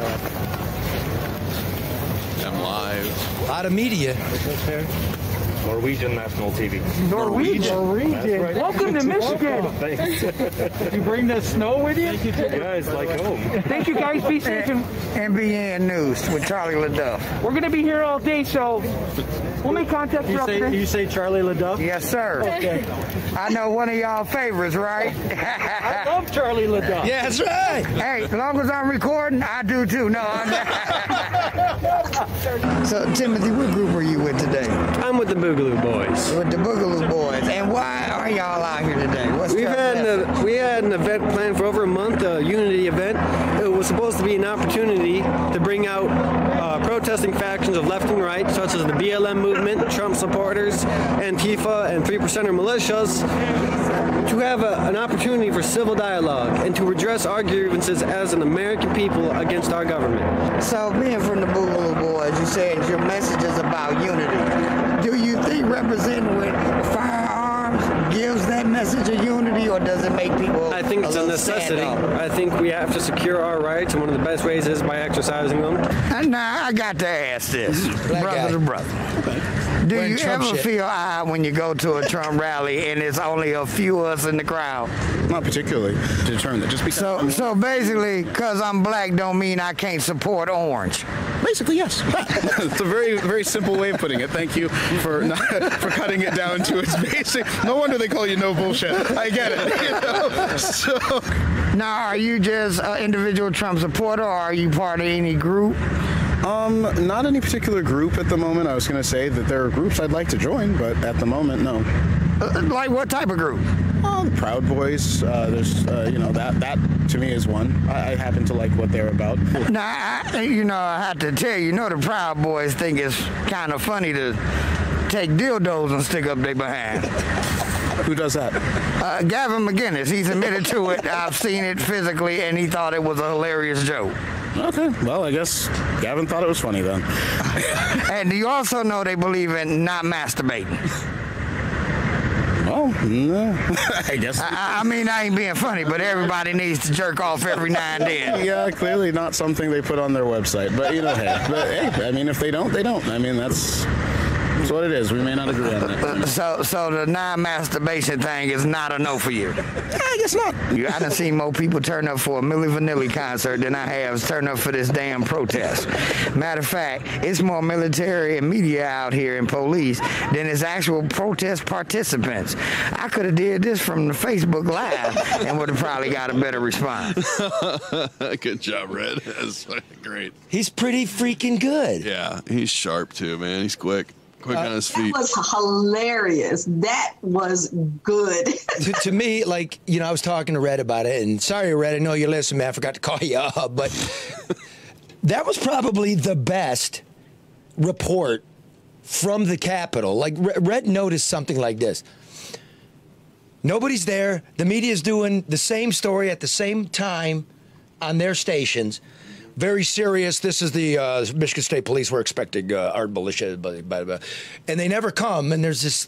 I'm live. A lot of media. Norwegian national TV. Norwegian. Right. Welcome to Michigan. Thanks. Did you bring the snow with you? Yeah, it's like home. Thank you guys. Be safe. And NBN News with Charlie LeDuff. we're going to be here all day, so we'll make contact throughout the day. You say Charlie LeDuff? Yes, sir. Okay. I know one of y'all favorites, right? I love Charlie LeDuff. Yeah, that's right. Hey, as long as I'm recording, I do too. No, I'm not. So, Timothy, what group are you with today? I'm with the Boogaloo Boys. With the Boogaloo Boys. And why are y'all out here today? We had an event planned for over a month, a unity event. It was supposed to be an opportunity to bring out protesting factions of left and right, such as the BLM movement, Trump supporters, Antifa, and 3%er militias, to have an opportunity for civil dialogue and to redress our grievances as an American people against our government. So, being from the Boogaloo Boys, you said your message is about unity. Do you think representing with firearms gives that message of unity, or does it make people? I think it's a necessity. I think we have to secure our rights, and one of the best ways is by exercising them. Now, I got to ask this, brother to brother. Do you ever feel odd when you go to a Trump rally and it's only a few of us in the crowd? Not particularly determined. Just because. So basically, because I'm black don't mean I can't support orange. Basically, yes. It's a very, very simple way of putting it. Thank you for cutting it down to its basic. No wonder they call you no bullshit. I get it. You know? So. Now, are you just an individual Trump supporter, or are you part of any group? Not any particular group at the moment. I was going to say that there are groups I'd like to join, but at the moment, no. Like what type of group? The Proud Boys. There's, that to me is one. I happen to like what they're about. Now, I have to tell you, the Proud Boys think it's kind of funny to take dildos and stick up their behind. Who does that? Gavin McGinnis. He's admitted to it. I've seen it physically, and he thought it was a hilarious joke. Okay, well, I guess Gavin thought it was funny then. And do you also know they believe in not masturbating? Oh, no. I guess. I mean, I ain't being funny, but everybody needs to jerk off every now and then. Yeah, clearly not something they put on their website. But, hey, I mean, if they don't, they don't. I mean, that's what it is. We may not agree on that. So the non-masturbation thing is not a no for you? I guess not. I done seen more people turn up for a Milli Vanilli concert than I have turn up for this damn protest. Matter of fact, it's more military and media out here and police than it's actual protest participants. I could have did this from the Facebook Live and would have probably got a better response. Good job, Red. That's great. He's pretty freaking good. Yeah, he's sharp too, man. He's quick on his feet. That was hilarious. That was good. to me, I was talking to Red about it, and sorry, Red, I know you're listening, man. I forgot to call you up, but that was probably the best report from the Capitol. Like, Red noticed something like this. Nobody's there. The media's doing the same story at the same time on their stations. Very serious. This is the Michigan State Police. We're expecting armed militia, and they never come. And there's this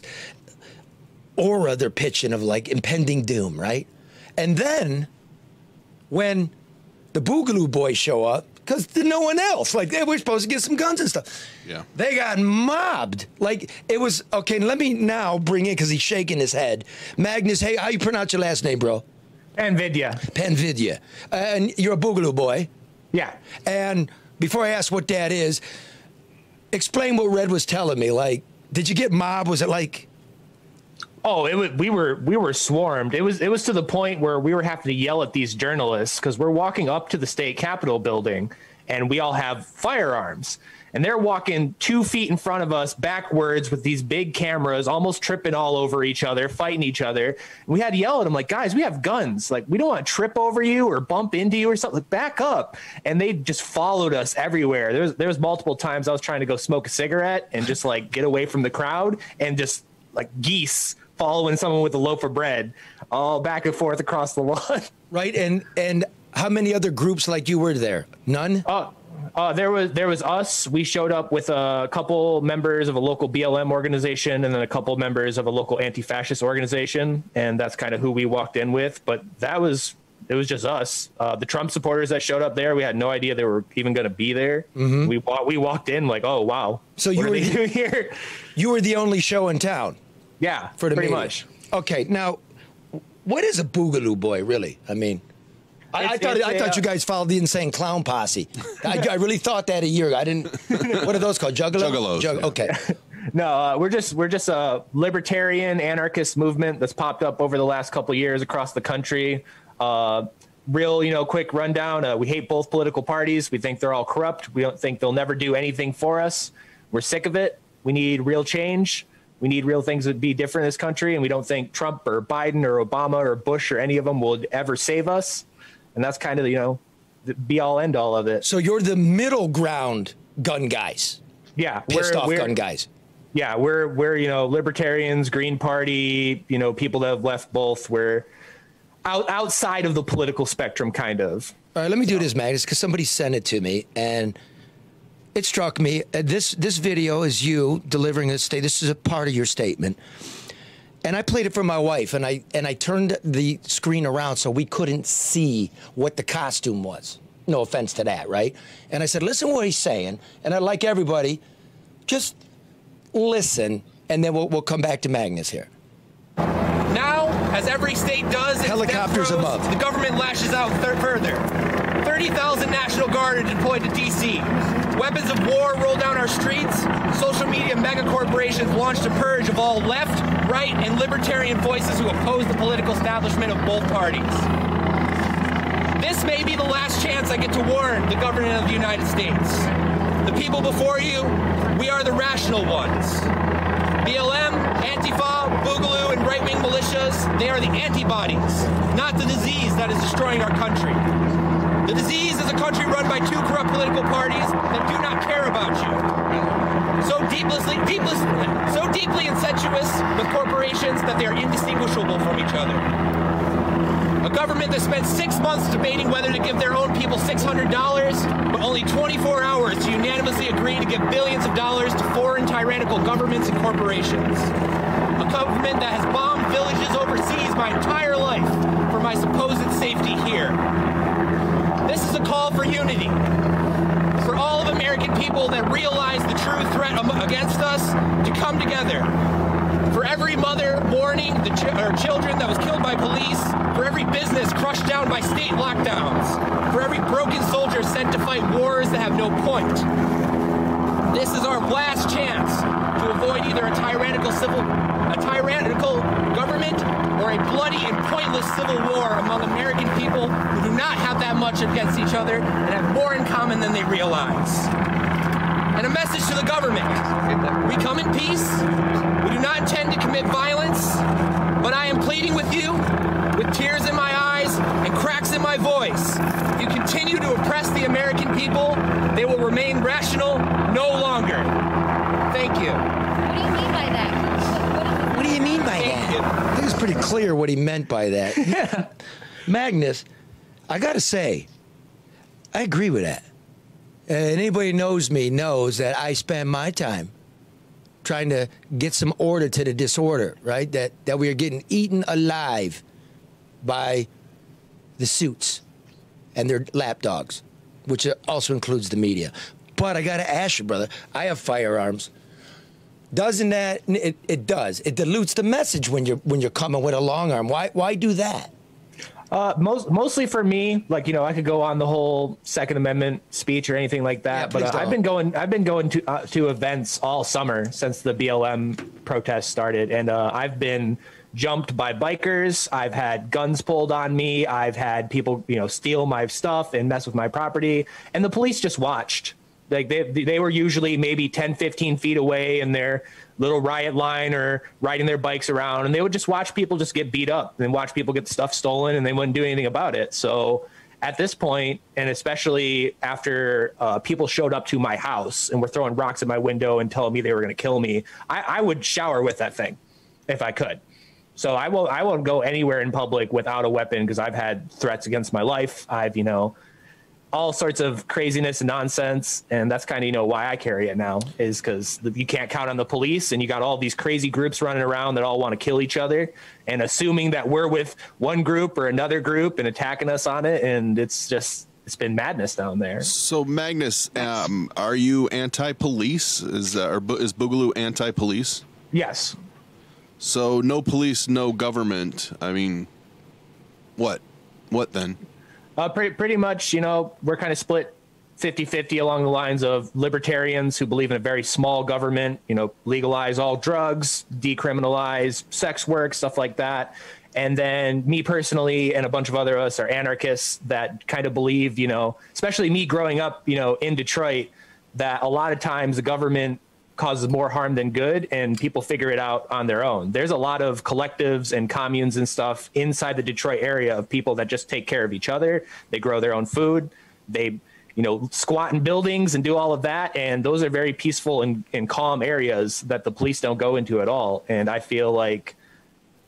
aura they're pitching of like impending doom, right? And then when the Boogaloo Boys show up, because there's no one else, like they were supposed to get some guns and stuff. Yeah, they got mobbed. Like it was okay. Let me now bring in, because he's shaking his head. Magnus, hey, how you pronounce your last name, bro? Panvidya. Panvidya, and you're a Boogaloo Boy. Yeah. And before I ask what that is, explain what Red was telling me. Like, did you get mobbed? Was it like? Oh, it was. We were swarmed. It was to the point where we were having to yell at these journalists because we're walking up to the state capitol building, and we all have firearms, and they're walking 2 feet in front of us backwards with these big cameras, almost tripping all over each other, fighting each other. And we had to yell at them like, guys, we have guns. Like, we don't want to trip over you or bump into you or something. Like, back up. And they just followed us everywhere. There was multiple times I was trying to go smoke a cigarette and just like get away from the crowd, and just like geese following someone with a loaf of bread, all back and forth across the lawn. Right. And how many other groups like you were there? None? There was us. We showed up with a couple members of a local BLM organization and then a couple members of a local anti-fascist organization. And that's kind of who we walked in with. But it was just us. The Trump supporters that showed up there, we had no idea they were even going to be there. Mm-hmm. We walked in like, oh, wow. So what are they doing here? You were the only show in town. Yeah, for the pretty media. much. Okay, now, what is a Boogaloo Boy, really? I mean, I thought you guys followed the Insane Clown Posse. I really thought that a year ago. I didn't. What are those called? Juggalos? Yeah. Okay. No, we're just a libertarian anarchist movement that's popped up over the last couple of years across the country. Real, quick rundown. We hate both political parties. We think they're all corrupt. We don't think they'll never do anything for us. We're sick of it. We need real change. We need real things that be different in this country, and we don't think Trump or Biden or Obama or Bush or any of them will ever save us. And that's kind of, the be-all, end-all of it. So you're the middle ground gun guys. Yeah. Pissed off gun guys. Yeah, we're libertarians, Green Party, people that have left both. We're outside of the political spectrum, kind of. All right, let me do this, Magnus, because somebody sent it to me, and it struck me. This video is you delivering a statement. This is a part of your statement. And I played it for my wife, and I turned the screen around so we couldn't see what the costume was. No offense to that, right? And I said, listen to what he's saying, and I'd like everybody, just listen, and then we'll come back to Magnus here. Now, as every state does, helicopters above. The government lashes out further. 30,000 National Guard are deployed to D.C. Weapons of war roll down our streets. Social media megacorporations launched a purge of all left, right, and libertarian voices who oppose the political establishment of both parties. This may be the last chance I get to warn the government of the United States. The people before you, we are the rational ones. BLM, Antifa, Boogaloo, and right-wing militias, they are the antibodies, not the disease that is destroying our country. The disease is a country run by two corrupt political parties that do not care about you. So deeply incestuous with corporations that they are indistinguishable from each other. A government that spent 6 months debating whether to give their own people $600, but only 24 hours to unanimously agree to give billions of dollars to foreign tyrannical governments and corporations. A government that has bombed villages overseas my entire life for my supposed safety here. This is a call for unity. For all of American people that realize the true threat against us to come together. For every mother mourning her children that was killed by police. For every business crushed down by state lockdowns. For every broken soldier sent to fight wars that have no point. This is our last chance to avoid either a tyrannical government or a bloody and pointless civil war among American people who do not have that much against each other and have more in common than they realize. And a message to the government. We come in peace. We do not intend to commit violence, but I am pleading with you, with tears in my eyes and cracks in my voice. If you continue to oppress the American people, they will remain rational no longer. Thank you. What do you mean by that? What do you mean by that? I think it's pretty clear what he meant by that. Magnus, I got to say, I agree with that. Anybody knows me knows that I spend my time trying to get some order to the disorder, right? That we are getting eaten alive by the suits and their lapdogs, which also includes the media. But I got to ask you, brother, I have firearms. Doesn't that, it does. It dilutes the message when you're coming with a long arm. Why do that? Mostly for me, like, I could go on the whole Second Amendment speech or anything like that, but I've been going to events all summer since the BLM protests started, and I've been jumped by bikers. I've had guns pulled on me. I've had people, steal my stuff and mess with my property, and the police just watched. Like they were usually maybe 10, 15 feet away in their little riot line or riding their bikes around, and they would just watch people just get beat up and watch people get stuff stolen, and they wouldn't do anything about it. So at this point, and especially after people showed up to my house and were throwing rocks at my window and telling me they were going to kill me, I would shower with that thing if I could. So I won't go anywhere in public without a weapon because I've had threats against my life. I've, all sorts of craziness and nonsense. And that's kind of, why I carry it now, is because you can't count on the police, and you got all these crazy groups running around that all want to kill each other and assuming that we're with one group or another group and attacking us on it. And it's been madness down there. So Magnus, are you anti-police? Is Boogaloo anti-police? Yes. So no police, no government. I mean, what then? Pretty much, we're kind of split 50-50 along the lines of libertarians who believe in a very small government, legalize all drugs, decriminalize sex work, stuff like that. And then me personally and a bunch of other us are anarchists that kind of believe, especially me growing up, in Detroit, that a lot of times the government causes more harm than good, and people figure it out on their own. There's a lot of collectives and communes and stuff inside the Detroit area of people that just take care of each other. They grow their own food. They, squat in buildings and do all of that. And those are very peaceful and calm areas that the police don't go into at all. And I feel like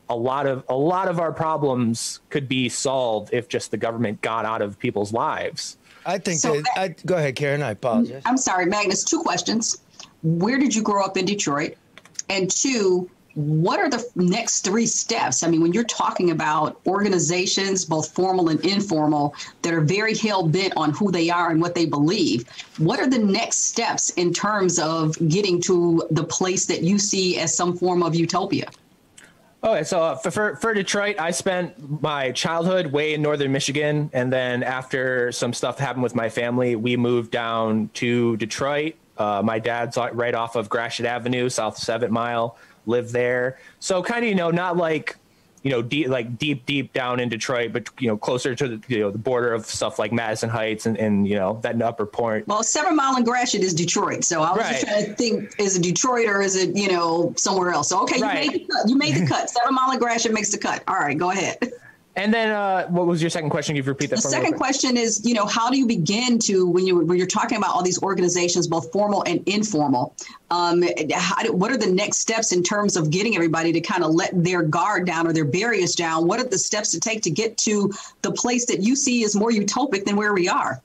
a lot of our problems could be solved if just the government got out of people's lives. I think go ahead, Karen. I apologize. I'm sorry, Magnus, 2 questions. Where did you grow up in Detroit? And 2, what are the next 3 steps? I mean, when you're talking about organizations, both formal and informal, that are very hell-bent on who they are and what they believe, what are the next steps in terms of getting to the place that you see as some form of utopia? Okay, so for Detroit, I spent my childhood way in northern Michigan, and then after some stuff happened with my family, we moved down to Detroit. My dad's right off of Gratiot Avenue, south of 7 Mile, lived there. So kind of, not like, deep down in Detroit, but, closer to the border of stuff like Madison Heights and that upper point. Well, 7 Mile and Gratiot is Detroit. So I was just trying to think, is it Detroit or is it, somewhere else? So, okay, you made the cut. 7 Mile and Gratiot makes the cut. All right, go ahead. And then what was your second question? You've repeat that. The second question is, how do you begin to, when you're talking about all these organizations, both formal and informal, what are the next steps in terms of getting everybody to kind of let their guard down or their barriers down? What are the steps to take to get to the place that you see is more utopic than where we are?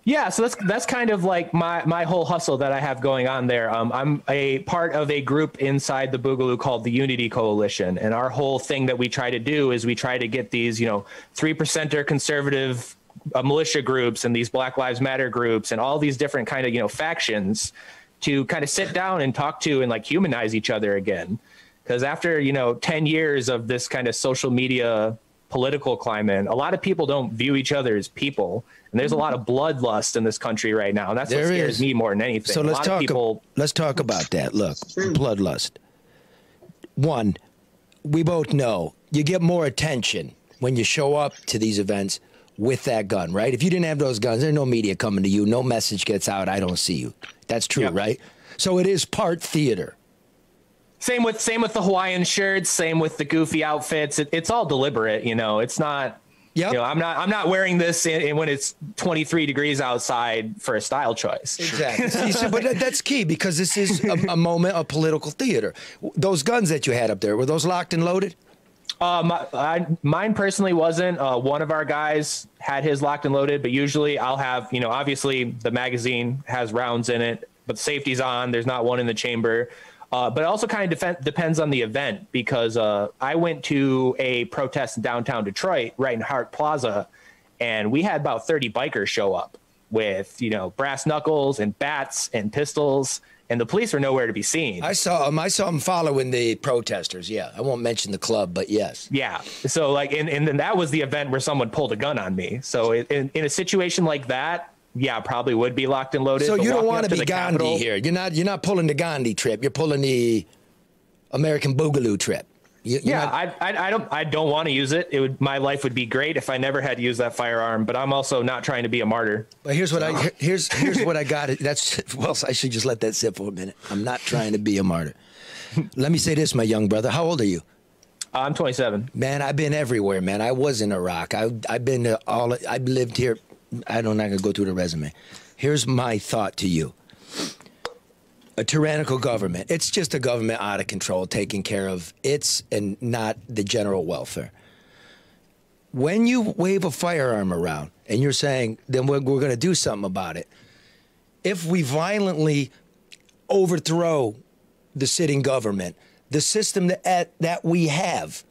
Yeah, so that's kind of like my whole hustle that I have going on there. I'm a part of a group inside the Boogaloo called the Unity Coalition, and our whole thing that we try to do is we try to get these 3%er conservative militia groups and these Black Lives Matter groups and all these different kind of factions to kind of sit down and talk to and like humanize each other again. Because after 10 years of this kind of social media political climate, a lot of people don't view each other as people. And there's a lot of bloodlust in this country right now. And that's what scares me more than anything. So let's talk about that. Look, bloodlust. One, we both know you get more attention when you show up to these events with that gun, right? If you didn't have those guns, there's no media coming to you. No message gets out. I don't see you. That's true, right? So it is part theater. Same with the Hawaiian shirts. Same with the goofy outfits. It's all deliberate. It's not. Yep. I'm not wearing this when it's 23 degrees outside for a style choice. Exactly. See, but that's key because this is a moment of political theater. Those guns that you had up there, were those locked and loaded? Mine personally wasn't. One of our guys had his locked and loaded, but usually I'll have, obviously the magazine has rounds in it, but safety's on. There's not one in the chamber. But it also kind of depends on the event, because I went to a protest in downtown Detroit, right in Hart Plaza, and we had about 30 bikers show up with, brass knuckles and bats and pistols. And the police are nowhere to be seen. I saw them following the protesters. Yeah, I won't mention the club, but yes. Yeah. So and then that was the event where someone pulled a gun on me. So in a situation like that, yeah, probably would be locked and loaded. So you don't want to be Gandhi here. You're not pulling the Gandhi trip. You're pulling the American Boogaloo trip. I don't want to use it. My life would be great if I never had to use that firearm, but I'm also not trying to be a martyr. But here's what I got. I should just let that sit for a minute. I'm not trying to be a martyr. Let me say this, my young brother. How old are you? I'm 27. Man, I've been everywhere, man. I was in Iraq. I've been to I've lived here. I'm not going to go through the resume. Here's my thought to you. A tyrannical government. It's just a government out of control, taking care of its and not the general welfare. When you wave a firearm around and you're saying, then we're going to do something about it. If we violently overthrow the sitting government, the system that we have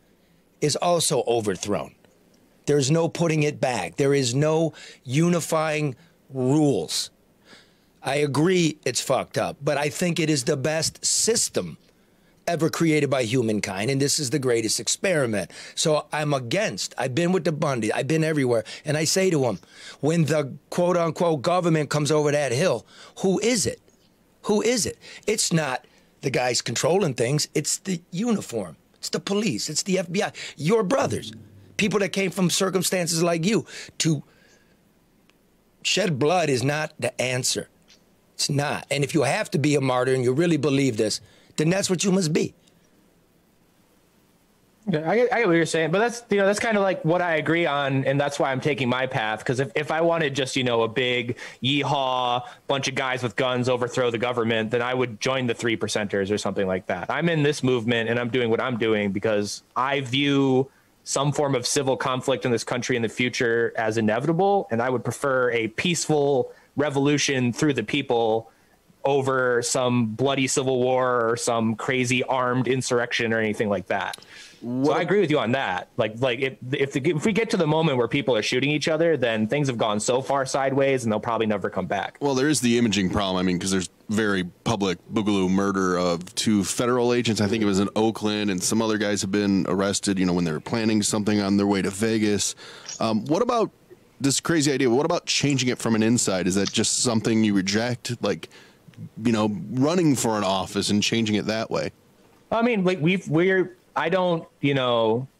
is also overthrown. There's no putting it back. There is no unifying rules. I agree it's fucked up, but I think it is the best system ever created by humankind, and this is the greatest experiment. So I'm against. I've been with the Bundy. I've been everywhere, and I say to them, when the quote-unquote government comes over that hill, who is it? Who is it? It's not the guys controlling things. It's the uniform. It's the police. It's the FBI. Your brothers, people that came from circumstances like you. To shed blood is not the answer. It's not. And if you have to be a martyr and you really believe this, then that's what you must be. I get what you're saying, but that's kind of like what I agree on, and that's why I'm taking my path. Because if I wanted just a big yeehaw, bunch of guys with guns overthrow the government, then I would join the 3%ers or something like that. I'm in this movement and I'm doing what I'm doing because I view some form of civil conflict in this country in the future as inevitable, and I would prefer a peaceful revolution through the people over some bloody civil war or some crazy armed insurrection or anything like that. So I agree with you on that. If we get to the moment where people are shooting each other, then things have gone so far sideways and they'll probably never come back. Well, there is the imaging problem. I mean, because there's very public Boogaloo murder of 2 federal agents. I think it was in Oakland, and some other guys have been arrested, when they were planning something on their way to Vegas. What about this crazy idea? What about changing it from an inside? Is that just something you reject? Running for an office and changing it that way? I mean, I don't,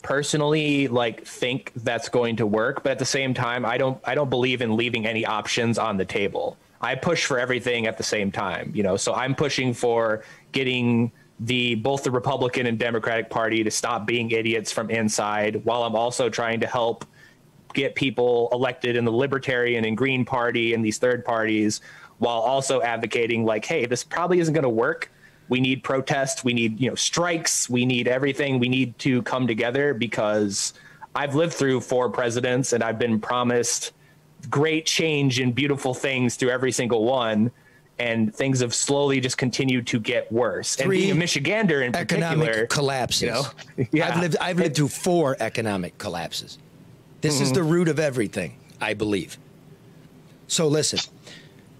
personally think that's going to work, but at the same time, I don't believe in leaving any options on the table. I push for everything at the same time, so I'm pushing for getting both the Republican and Democratic Party to stop being idiots from inside, while I'm also trying to help get people elected in the Libertarian and Green Party and these third parties, while also advocating hey, this probably isn't going to work. We need protests. We need, strikes. We need everything. We need to come together, because I've lived through 4 presidents and I've been promised great change and beautiful things through every single one. And things have slowly just continued to get worse. And being a Michigander in economic particular, collapses. I've lived through 4 economic collapses. This is the root of everything, I believe. So listen,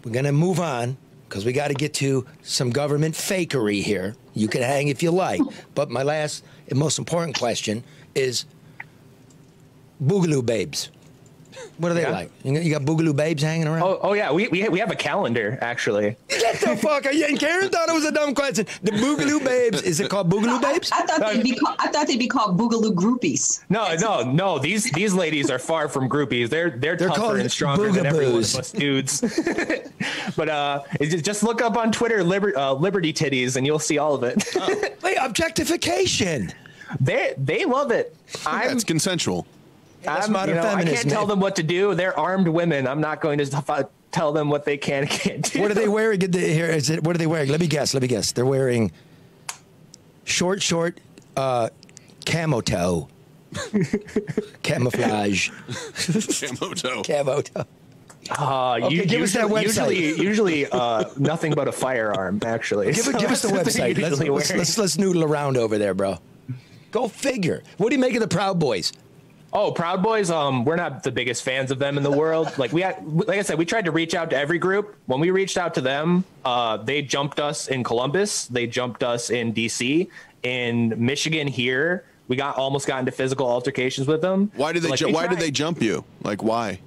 we're going to move on because we got to get to some government fakery here. You can hang if you like. But my last and most important question is Boogaloo babes. What are they like? You got Boogaloo babes hanging around? Oh yeah, we have a calendar, actually. Get the fuck out! And Karen thought it was a dumb question. The Boogaloo babes, is it called Boogaloo babes? I thought they'd be called Boogaloo groupies. No. These ladies are far from groupies. They're tougher and stronger than every one of us dudes. But just look up on Twitter Liberty Titties and you'll see all of it. Wait, objectification. They love it. It's consensual. I can't tell them what to do. They're armed women. I'm not going to tell them what they can and can't do. What are they wearing? What are they wearing? Let me guess. They're wearing short, khaki camo toe. Camouflage. Camo toe. Camo toe. Okay, give us that website. Usually nothing but a firearm, actually. Give us the website. Let's noodle around over there, bro. Go figure. What do you make of the Proud Boys? Oh, Proud Boys, we're not the biggest fans of them in the world. Like I said, we tried to reach out to every group. When we reached out to them, they jumped us in Columbus. They jumped us in DC. In Michigan here, we almost got into physical altercations with them. Why did they jump you? Like, why?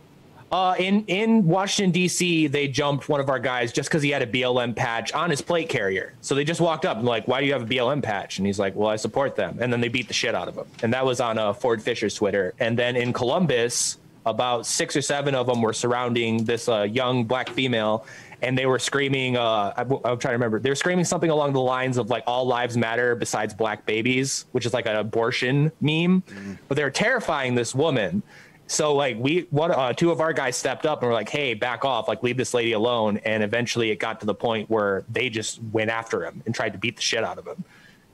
In Washington, D.C., they jumped one of our guys just because he had a BLM patch on his plate carrier. So they just walked up and like, why do you have a BLM patch? And he's like, well, I support them. And then they beat the shit out of him. And that was on Ford Fisher's Twitter. And then in Columbus, about 6 or 7 of them were surrounding this young black female. And they were screaming, I'm trying to remember. They were screaming something along the lines of like, all lives matter besides black babies, which is like an abortion meme. But they were terrifying this woman. So like 2 of our guys stepped up and were like, hey, back off, like leave this lady alone. And eventually it got to the point where they just went after him and tried to beat the shit out of him.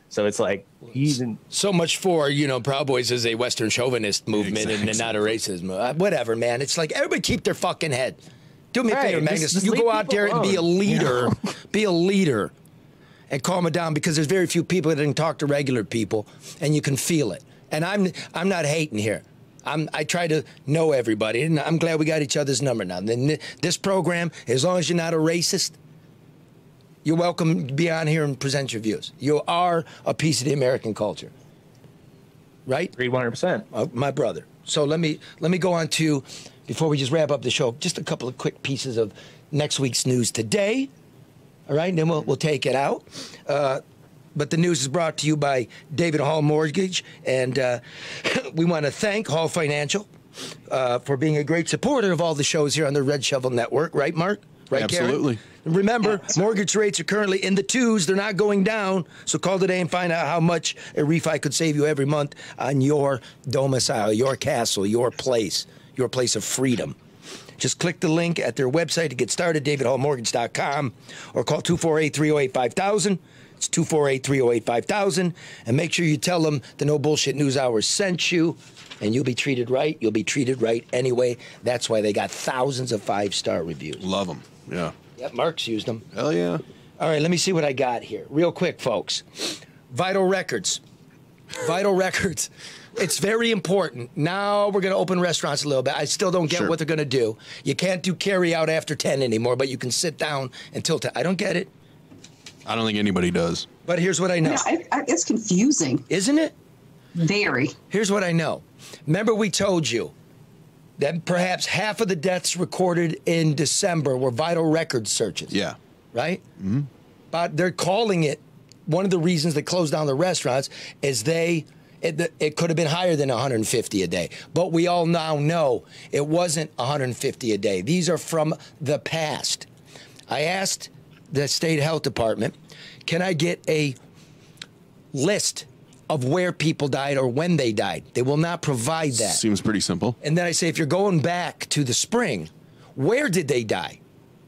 So it's like so much for, Proud Boys is a Western chauvinist movement and not a racism. Whatever, man. It's like everybody keep their fucking head. Do me a favor, Magnus. Just you go out there alone. and be a leader. Be a leader and calm it down because there's very few people that can talk to regular people and you can feel it. And I'm not hating here. I try to know everybody, and I'm glad we got each other's number now. Then this program, as long as you're not a racist, you're welcome to be on here and present your views. You are a piece of the American culture, right? Agreed 100%. My brother. So let me go on to, before we just wrap up the show, just a couple of quick pieces of next week's news today. All right, and then we'll take it out. But the news is brought to you by David Hall Mortgage, and we want to thank Hall Financial for being a great supporter of all the shows here on the Red Shovel Network. Right, Mark? Right, absolutely. Karen? Remember, mortgage rates are currently in the 2s. They're not going down. So call today and find out how much a refi could save you every month on your domicile, your castle, your place of freedom. Just click the link at their website to get started, davidhallmortgage.com, or call 248-308-5000. It's 248-308-5000. And make sure you tell them the No Bullshit News Hour sent you, and you'll be treated right. You'll be treated right anyway. That's why they got thousands of 5-star reviews. Love them. Yeah. Yep, Mark's used them. Hell yeah. All right, let me see what I got here. Real quick, folks. Vital Records. Vital Records. It's very important. Now we're going to open restaurants a little bit. I still don't get what they're going to do. You can't do carry out after 10 anymore, but you can sit down until 10. I don't get it. I don't think anybody does. But here's what I know. It's confusing. Isn't it? Very. Here's what I know. Remember we told you that perhaps half of the deaths recorded in December were vital record searches. Yeah. Right? Mm-hmm. But they're calling it, one of the reasons they closed down the restaurants is it could have been higher than 150 a day. But we all now know it wasn't 150 a day. These are from the past. I asked the state health department, can I get a list of where people died or when they died? They will not provide that. Seems pretty simple. And then I say, if you're going back to the spring, where did they die?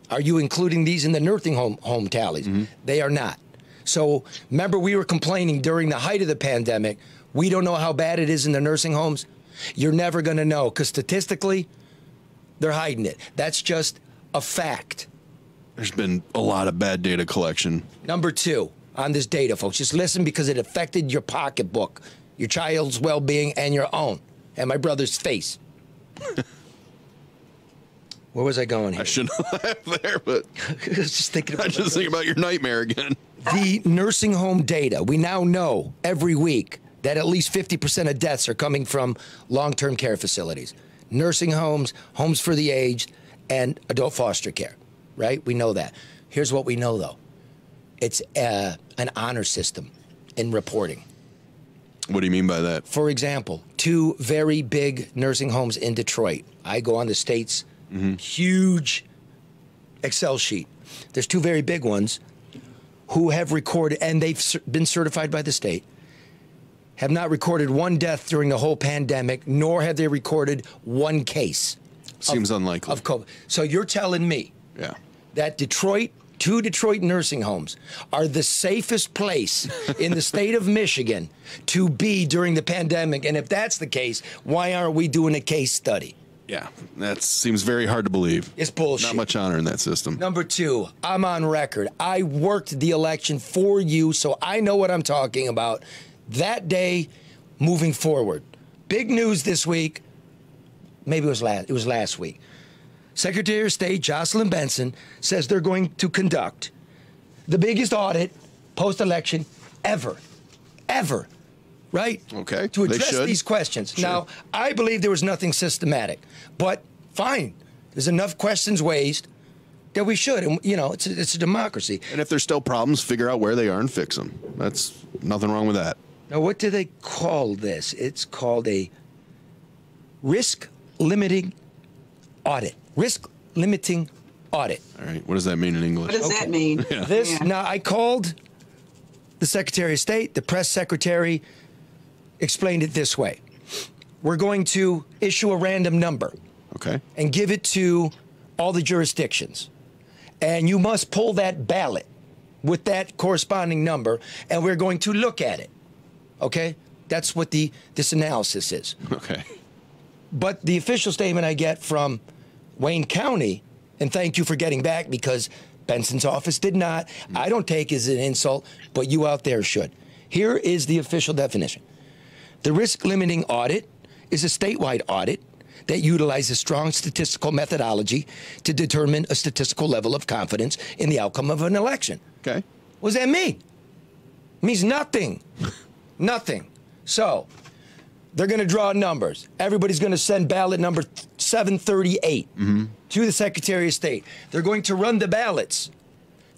Are you including these in the nursing home tallies? Mm-hmm. They are not. So remember, we were complaining during the height of the pandemic, we don't know how bad it is in the nursing homes. You're never going to know because statistically, they're hiding it. That's just a fact. There's been a lot of bad data collection. Number 2 on this data, folks. Just listen because it affected your pocketbook, your child's well-being, and your own, and my brother's face. Where was I going here? I shouldn't laugh there, but just thinking about your nightmare again. The nursing home data. We now know every week that at least 50% of deaths are coming from long-term care facilities, nursing homes, homes for the aged, and adult foster care. Right? We know that. Here's what we know, though. It's an honor system in reporting. What do you mean by that? For example, 2 very big nursing homes in Detroit. I go on the state's huge Excel sheet. There's 2 very big ones who have recorded, and they've been certified by the state, have not recorded 1 death during the whole pandemic, nor have they recorded 1 case. Seems unlikely. Of COVID. So you're telling me that Detroit 2 Detroit nursing homes are the safest place in the state of Michigan to be during the pandemic. And if that's the case, why aren't we doing a case study? Yeah, that seems very hard to believe. It's bullshit. Not much honor in that system. Number 2, I'm on record. I worked the election for you, so I know what I'm talking about. That day, moving forward. Big news this week. Maybe it was last week. Secretary of State Jocelyn Benson says they're going to conduct the biggest audit post-election ever. Right? Okay. To address these questions. Sure. Now, I believe there was nothing systematic, but fine. There's enough questions raised that we should. And, you know, it's a democracy. And if there's still problems, figure out where they are and fix them. That's nothing wrong with that. Now, what do they call this? It's called a risk-limiting audit. Risk-limiting audit. All right. What does that mean in English? What does that mean? Yeah. Now, I called the Secretary of State, the press secretary explained it this way. We're going to issue a random number. Okay. And give it to all the jurisdictions. And you must pull that ballot with that corresponding number, and we're going to look at it. Okay? That's what this analysis is. Okay. But the official statement I get from Wayne County, and thank you for getting back because Benson's office did not. I don't take it as an insult, but you out there should. Here is the official definition. The risk-limiting audit is a statewide audit that utilizes strong statistical methodology to determine a statistical level of confidence in the outcome of an election. Okay. What does that mean? It means nothing. Nothing. So, they're going to draw numbers. Everybody's going to send ballot number 738 to the Secretary of State. They're going to run the ballots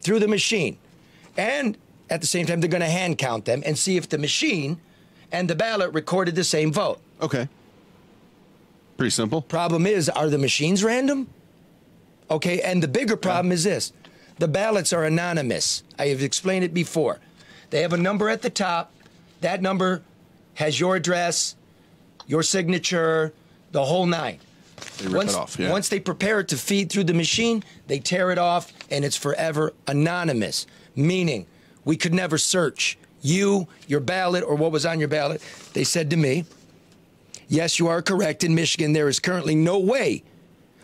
through the machine. And at the same time, they're going to hand count them and see if the machine and the ballot recorded the same vote. Okay. Pretty simple. Problem is, are the machines random? Okay, and the bigger problem is this. The ballots are anonymous. I have explained it before. They have a number at the top. That number has your address, your signature, the whole nine. They rip it off, yeah. Once they prepare it to feed through the machine, they tear it off, and it's forever anonymous, meaning we could never search you, your ballot, or what was on your ballot. They said to me, yes, you are correct. In Michigan, there is currently no way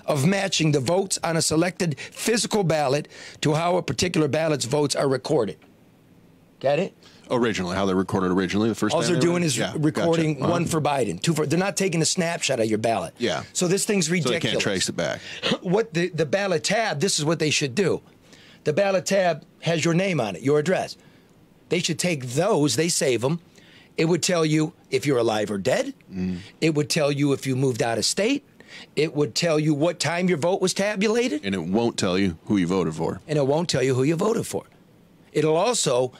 of matching the votes on a selected physical ballot to how a particular ballot's votes are recorded. Get it? Originally, how they're recorded originally, the first All time they're doing is recording gotcha. one for Biden, two for. They're not taking a snapshot of your ballot. Yeah. So this thing's ridiculous. So they can't trace it back. What the ballot tab? This is what they should do. The ballot tab has your name on it, your address. They should take those. They save them. It would tell you if you're alive or dead. It would tell you if you moved out of state. It would tell you what time your vote was tabulated. And it won't tell you who you voted for. And it won't tell you who you voted for. It'll also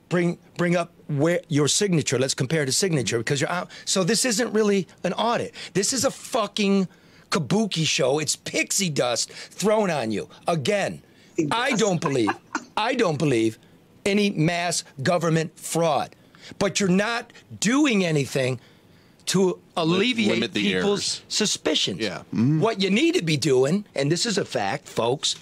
bring up where your signature. Let's compare the signature because you're out. So this isn't really an audit. This is a fucking kabuki show. It's pixie dust thrown on you. Again, I don't believe any mass government fraud. But you're not doing anything to alleviate people's suspicions. Yeah. What you need to be doing, and this is a fact, folks,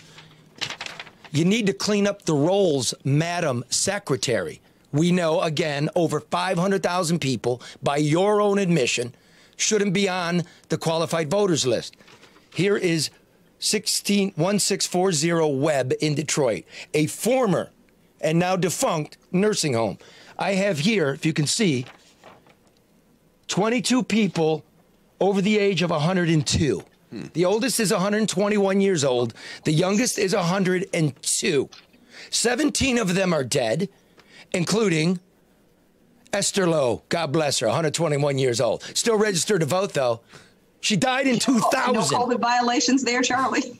you need to clean up the rolls, Madam Secretary. We know, again, over 500,000 people, by your own admission, shouldn't be on the qualified voters list. Here is 1640 Webb in Detroit, a former and now defunct nursing home. I have here, if you can see, 22 people over the age of 102. The oldest is 121 years old. The youngest is 102. 17 of them are dead, including Esther Lowe. God bless her, 121 years old. Still registered to vote, though. She died in 2000. No COVID violations there, Charlie.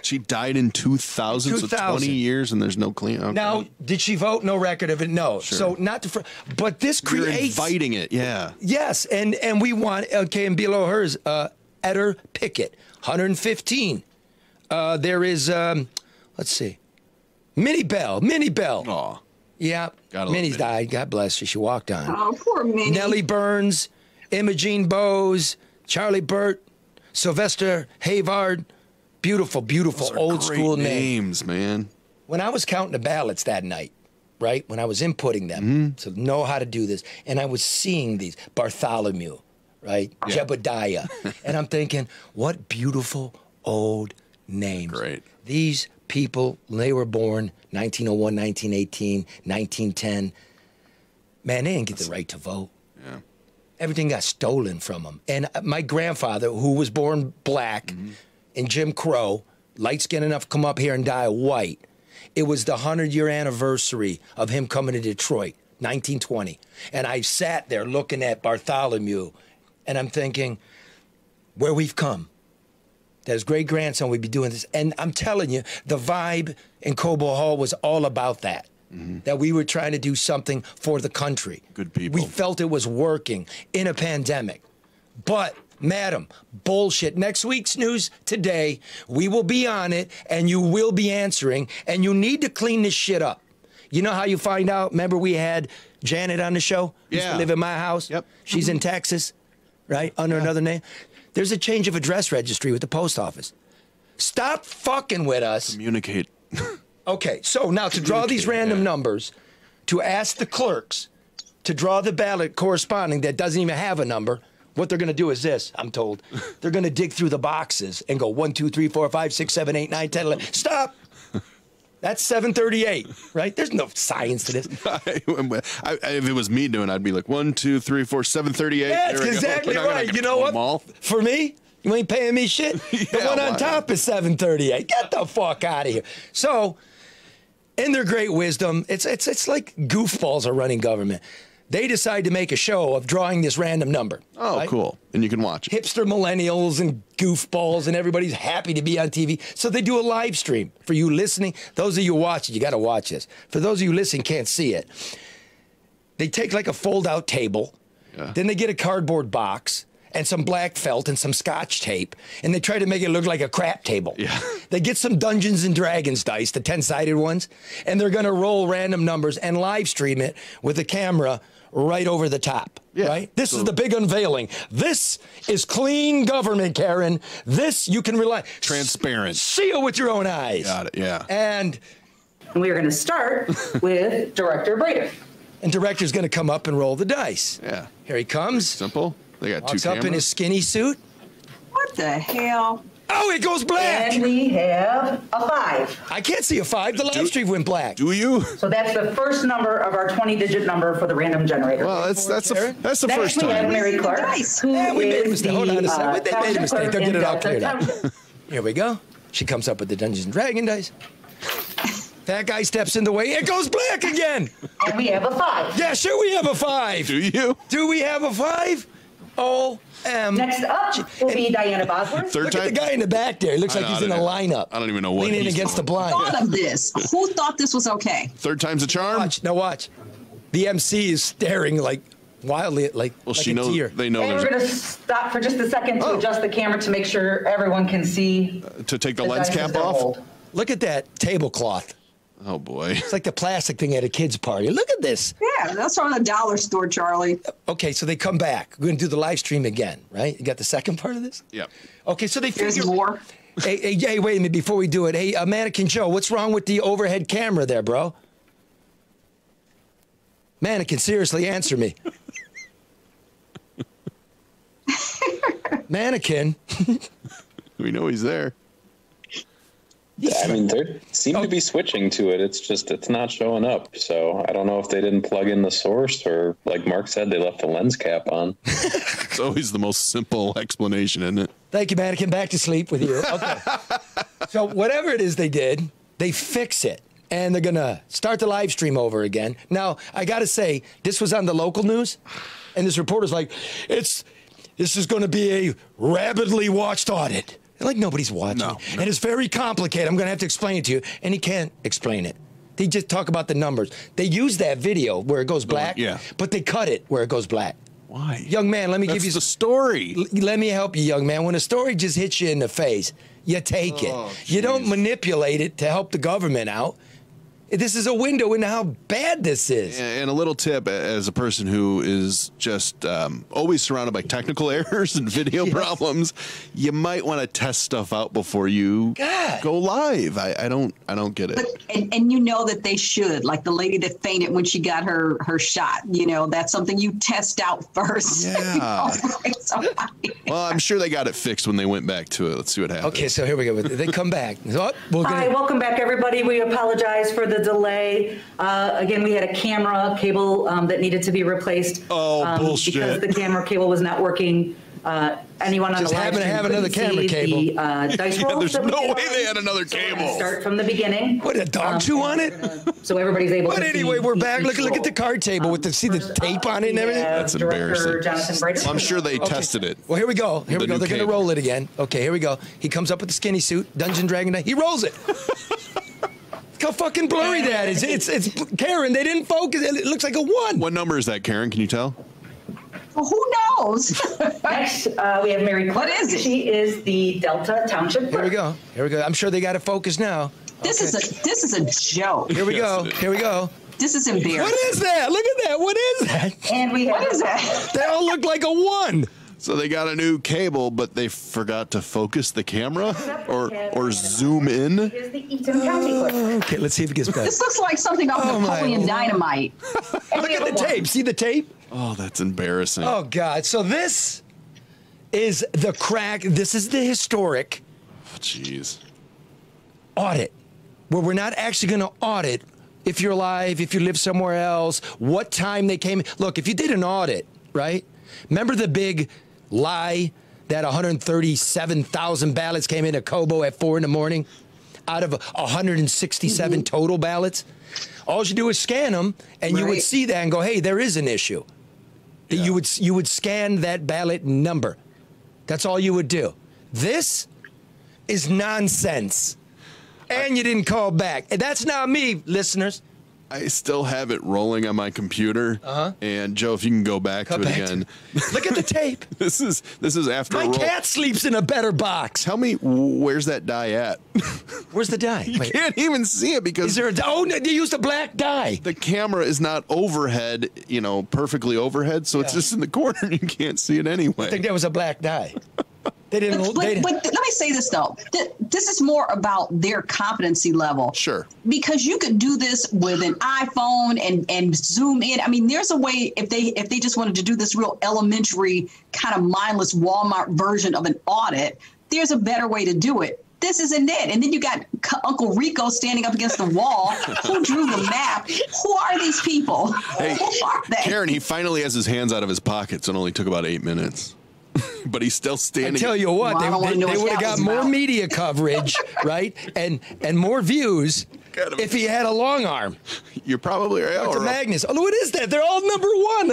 She died in 2000, so 20 years, and there's no clean. Okay. Now, did she vote? No record of it. No. Sure. So not to. But this creates. You're inviting it, yeah. Yes, and we want. Okay, and below hers, Eder Pickett, 115. There is. Let's see, Minnie Bell. Aw. Yeah, Minnie's died. God bless her. She walked on. Oh, poor Minnie. Nellie Burns, Imogene Bowes, Charlie Burt, Sylvester Havard, Beautiful, beautiful Those are old great school names, man. When I was counting the ballots that night, right, when I was inputting them to know how to do this, and I was seeing these, Bartholomew, right, Jebediah, and I'm thinking, what beautiful old names. Great. These people, they were born 1901, 1918, 1910. Man, they didn't get the right to vote. Yeah. Everything got stolen from them. And my grandfather, who was born black in Jim Crow, light skinned enough to come up here and die white, it was the 100-year anniversary of him coming to Detroit, 1920. And I sat there looking at Bartholomew, and I'm thinking, where we've come. That his great-grandson would be doing this. And I'm telling you, the vibe in Cobo Hall was all about that. That we were trying to do something for the country. Good people. We felt it was working in a pandemic. But, madam, bullshit. Next week's news today, we will be on it, and you will be answering, and you need to clean this shit up. You know how you find out? Remember we had Janet on the show? Used to live in my house. Yep. She's in Texas, right? Under another name. There's a change of address registry with the post office. Stop fucking with us. Communicate. Okay, so now to draw these random numbers, to ask the clerks to draw the ballot corresponding that doesn't even have a number, what they're going to do is this, I'm told. They're going to dig through the boxes and go 1, 2, 3, 4, 5, 6, 7, 8, 9, 10, 11. Stop! That's 738, right? There's no science to this. If it was me doing it, I'd be like 1, 2, 3, 4, 738. That's exactly right. You know what? For me, you ain't paying me shit. The one on top is 738. Get the fuck out of here. So, in their great wisdom, it's like goofballs are running government. They decide to make a show of drawing this random number. Oh, right? Cool. And you can watch it. Hipster millennials and goofballs, and everybody's happy to be on TV. So they do a live stream. For you listening, those of you watching, you got to watch this. For those of you listening, can't see it. They take like a fold-out table. Then they get a cardboard box and some black felt and some scotch tape, and they try to make it look like a crap table. They get some Dungeons and Dragons dice, the 10-sided ones, and they're going to roll random numbers and live stream it with a camera right over the top, right? This is the big unveiling. This is clean government, Karen. This you can rely. Transparent. See it with your own eyes. Got it, yeah. And we are going to start with Director Brader. And Director's going to come up and roll the dice. Yeah. Here he comes. Simple. They got Walks two up in his skinny suit. What the hell? Oh, it goes black. And we have a 5. I can't see a 5. The live stream went black. Do you? So that's the first number of our 20-digit number for the random generator. Well, that's the Next first we have time. Mary Clark, who we made a is mistake. Hold on a second. They made a mistake. They'll get it all cleared up. Township. Here we go. She comes up with the Dungeons and Dragon dice. That guy steps in the way. It goes black again. And we have a 5. Yeah, sure we have a 5. Do you? Do we have a 5? Next up will be Diana Bosworth. Look at the guy in the back there. He looks like he's in a lineup. I don't even know what leaning he's against the blind. Who thought of this? Who thought this was okay? Third time's a charm. Watch. Now watch. The MC is staring like wildly at like she a knows. deer. They know And we're going to stop for just a second to adjust the camera to make sure everyone can see. To take the the lens dice cap as they're off. rolled. Look at that tablecloth. Oh boy. It's like the plastic thing at a kid's party. Look at this. Yeah, that's from the dollar store, Charlie. Okay, so they come back. We're going to do the live stream again, right? You got the second part of this? Yep. Okay, so they figure... There's more. Hey, wait a minute before we do it. Hey, Mannequin Joe, what's wrong with the overhead camera there, bro? Mannequin, seriously, answer me. Mannequin. We know he's there. I mean, they seem to be switching to it. It's just, it's not showing up. So I don't know if they didn't plug in the source or, like Mark said, they left the lens cap on. It's always the most simple explanation, isn't it? Thank you, Mannequin. Back to sleep with you. Okay. So whatever it is they did, they fix it. And they're going to start the live stream over again. Now, I got to say, this was on the local news. And this reporter's like, this is going to be a rabidly watched audit. Like nobody's watching. No. And it's very complicated. I'm going to have to explain it to you. And he can't explain it. They just talk about the numbers. They use that video where it goes black, but they cut it where it goes black. Why? Young man, let me give you the story. Let me help you, young man. When a story just hits you in the face, you take it. You don't manipulate it to help the government out. This is a window into how bad this is. And a little tip, as a person who is just always surrounded by technical errors and video problems, you might want to test stuff out before you go live. I don't get it. But, and you know that they should, like the lady that fainted when she got her shot. You know, that's something you test out first. Yeah. Well, I'm sure they got it fixed when they went back to it. Let's see what happens. Okay, so here we go. They come back. Oh, Hi, welcome back, everybody. We apologize for the delay. Again, we had a camera cable that needed to be replaced. Bullshit. Because the camera cable was not working. Anyone on Just the live happen to stream have another couldn't camera see cable. The dice rolls. There's that we no did way they had another cable. Start from the beginning. What, a dog chew on it? So everybody's able But to anyway, see we're each back. Look at the roll. card table with see the tape on it and everything. That's Director embarrassing. Jonathan Brayton. I'm sure they tested it. Well, here we go. Here we go. new They're going to cable. roll it again. Okay, here we go. He comes up with the skinny suit, Dungeon Dragon. He rolls it. Look how fucking blurry that is. It's Karen. They didn't focus. It looks like a 1. What number is that, Karen? Can you tell? Well, who knows? Next, we have Mary. What is it? She is the Delta Township. Here we go. Here we go. I'm sure they got it focused now. This is a joke. Here we go. Here we go. This is embarrassing. What is that? Look at that. What is that? And we have, What is that? They all look like a 1. So they got a new cable, but they forgot to focus the camera or zoom in. Here's the Eaton County clip. Okay, let's see if it gets better. This looks like something off Napoleon Dynamite. Look at the tape. See the tape? Oh, that's embarrassing. Oh, God. So this is the crack. This is the historic Jeez. audit, where we're not actually going to audit if you're alive, if you live somewhere else, what time they came. Look, if you did an audit, right? Remember the big lie that 137,000 ballots came into Cobo at 4 in the morning out of 167 total ballots? All you do is scan them, and you would see that and go, hey, there is an issue. Yeah. You would scan that ballot number. That's all you would do. This is nonsense. And you didn't call back. And that's not me, listeners. I still have it rolling on my computer. And Joe, if you can go back to it again. Look at the tape. This is after My a roll. cat sleeps in a better box. Tell me, where's that die at? Where's the die? You can't even see it because Is there a die? Oh, they used a black die. the camera is not overhead, perfectly overhead, so it's just in the corner and you can't see it anyway. I think that was a black die. They didn't. But let me say this though. This is more about their competency level. Sure. Because you could do this with an iPhone and zoom in. I mean, there's a way if they just wanted to do this real elementary kind of mindless Walmart version of an audit, there's a better way to do it. This isn't it. And then you got Uncle Rico standing up against the wall. Who drew the map? Who are these people? Hey, Who are they? Karen, he finally has his hands out of his pockets and only took about 8 minutes. But he's still standing. I tell you what, Well, I don't wanna know they what would have that got was more about. media coverage, right? And more views if he had a long arm. You're probably right. Dr. Magnus. Oh, what is that? They're all number 1.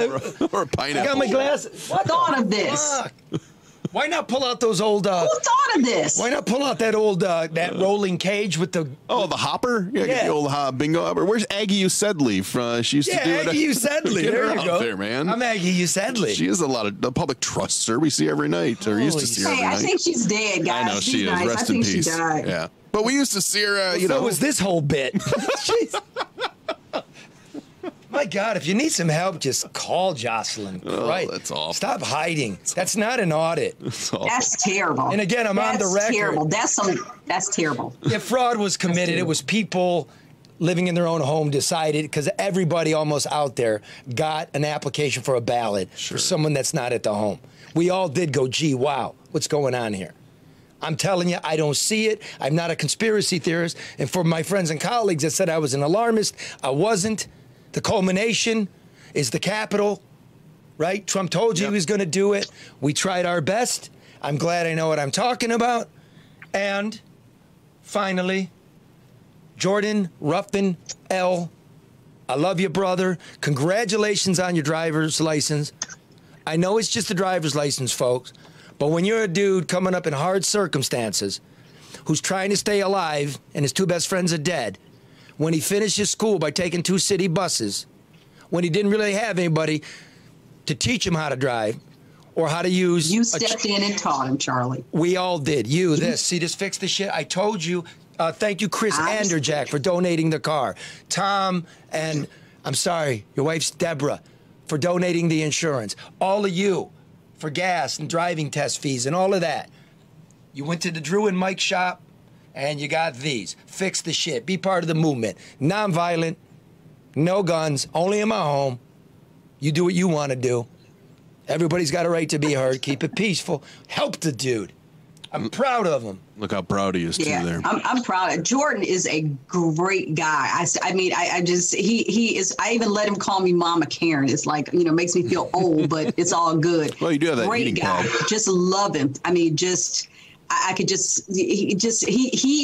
Or a pineapple. I got my glasses. What thought of this? Fuck. Why not pull out those old? Who thought of this? Why not pull out that old that rolling cage with the? Oh, the hopper? Yeah, Yeah. the old bingo hopper. Where's Aggie Usedley from? She used to do it. Aggie Usedley. Get There her you out go. there, man. I'm Aggie Usedley. She is the public trusts her. We see her every night, or used to see her every Hey, I night. think she's dead, guys. I know She's she is. nice. Rest I think in peace. she died. Yeah, but we used to see her. So was this whole bit. Jeez. My God, if you need some help, just call Jocelyn. Right. That's awful. Stop hiding. That's not an audit. That's terrible. And again, I'm on the record. Terrible. That's terrible. If fraud was committed, it was people living in their own home decided, because everybody almost out there got an application for a ballot for someone that's not at the home. We all did go, gee, wow, what's going on here? I'm telling you, I don't see it. I'm not a conspiracy theorist. And for my friends and colleagues that said I was an alarmist, I wasn't. The culmination is the Capitol, right? Trump told you he was going to do it. We tried our best. I'm glad I know what I'm talking about. And finally, Jordan Ruffin L. I love you, brother. Congratulations on your driver's license. I know it's just a driver's license, folks, but when you're a dude coming up in hard circumstances who's trying to stay alive and his 2 best friends are dead, when he finished his school by taking 2 city buses, when he didn't really have anybody to teach him how to drive or how to use... You stepped in and taught him, Charlie. We all did. See, this fixed the shit. I told you, Thank you, Chris Anderjack, for donating the car. Tom and, I'm sorry, your wife's Deborah, for donating the insurance. All of you for gas and driving test fees and all of that. You went to the Drew and Mike shop, and you got these. Fix the shit. Be part of the movement. Non-violent, no guns, only in my home. You do what you want to do. Everybody's got a right to be heard. Keep it peaceful. Help the dude. I'm proud of him. Look how proud he is, too, there. I'm proud. Jordan is a great guy. I mean, he is, I even let him call me Mama Karen. It's like, you know, makes me feel old, but it's all good. Well, you do have that great guy. Just love him. I mean, he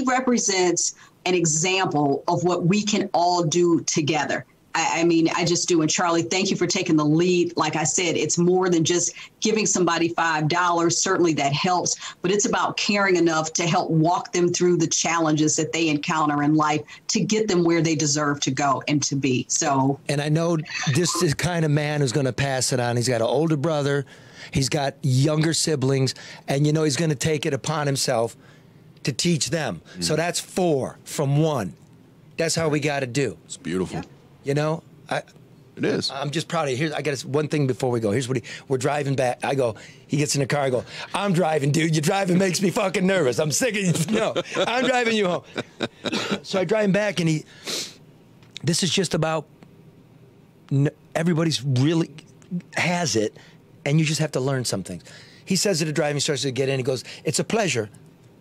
represents an example of what we can all do together. I mean, I just do. And Charlie, thank you for taking the lead. Like I said, it's more than just giving somebody $5. Certainly that helps, but it's about caring enough to help walk them through the challenges that they encounter in life to get them where they deserve to go and to be. So, and I know this is the kind of man who's going to pass it on. He's got an older brother. He's got younger siblings, and you know he's going to take it upon himself to teach them. So that's 4 from 1. That's how we got to do. It's beautiful. Yeah. You know, it is. I'm just proud of you. Here's, I got one thing before we go. Here's what we're driving back. I go, he gets in the car. I go, I'm driving, dude. Your driving makes me fucking nervous. I'm sick of you. No, I'm driving you home. So I drive him back, and this is just about, everybody's really has it, and you just have to learn some things. He says to the driver, he starts to get in, he goes, it's a pleasure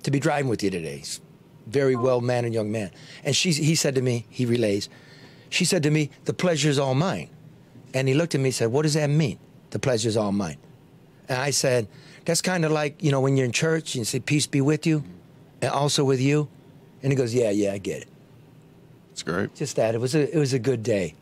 to be driving with you today. He's a very well-mannered young man. And he said to me, he relays, she said to me, the pleasure is all mine. And he looked at me and said, what does that mean? The pleasure is all mine. And I said, that's kind of like, you know, when you're in church and you say, peace be with you, and also with you. And he goes, yeah, I get it. It's great. Just that. It was a good day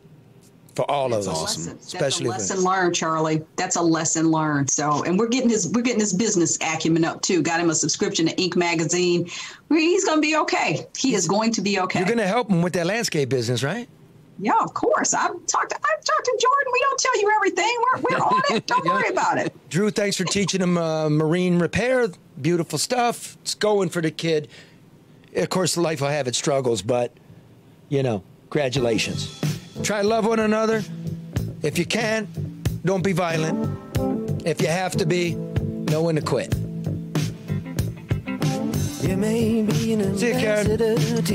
for all of us. Awesome. Especially that's a lesson learned, Charlie. That's a lesson learned. So, and we're getting his business acumen up too. Got him a subscription to Inc. magazine. He's going to be okay. He is going to be okay. You're going to help him with that landscape business, right? Yeah, of course. I've talked to Jordan. We don't tell you everything. We're on it. Don't worry about it. Drew, thanks for teaching him marine repair. Beautiful stuff. It's going for the kid. Of course, life will have its struggles, but, you know, congratulations. Try to love one another. If you can, don't be violent. If you have to be, know when to quit. You may be an see you, Karen.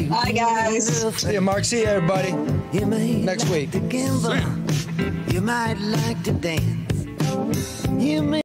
Bye, guys. See you, Mark. See you, everybody. You may next week. You might like to dance. You may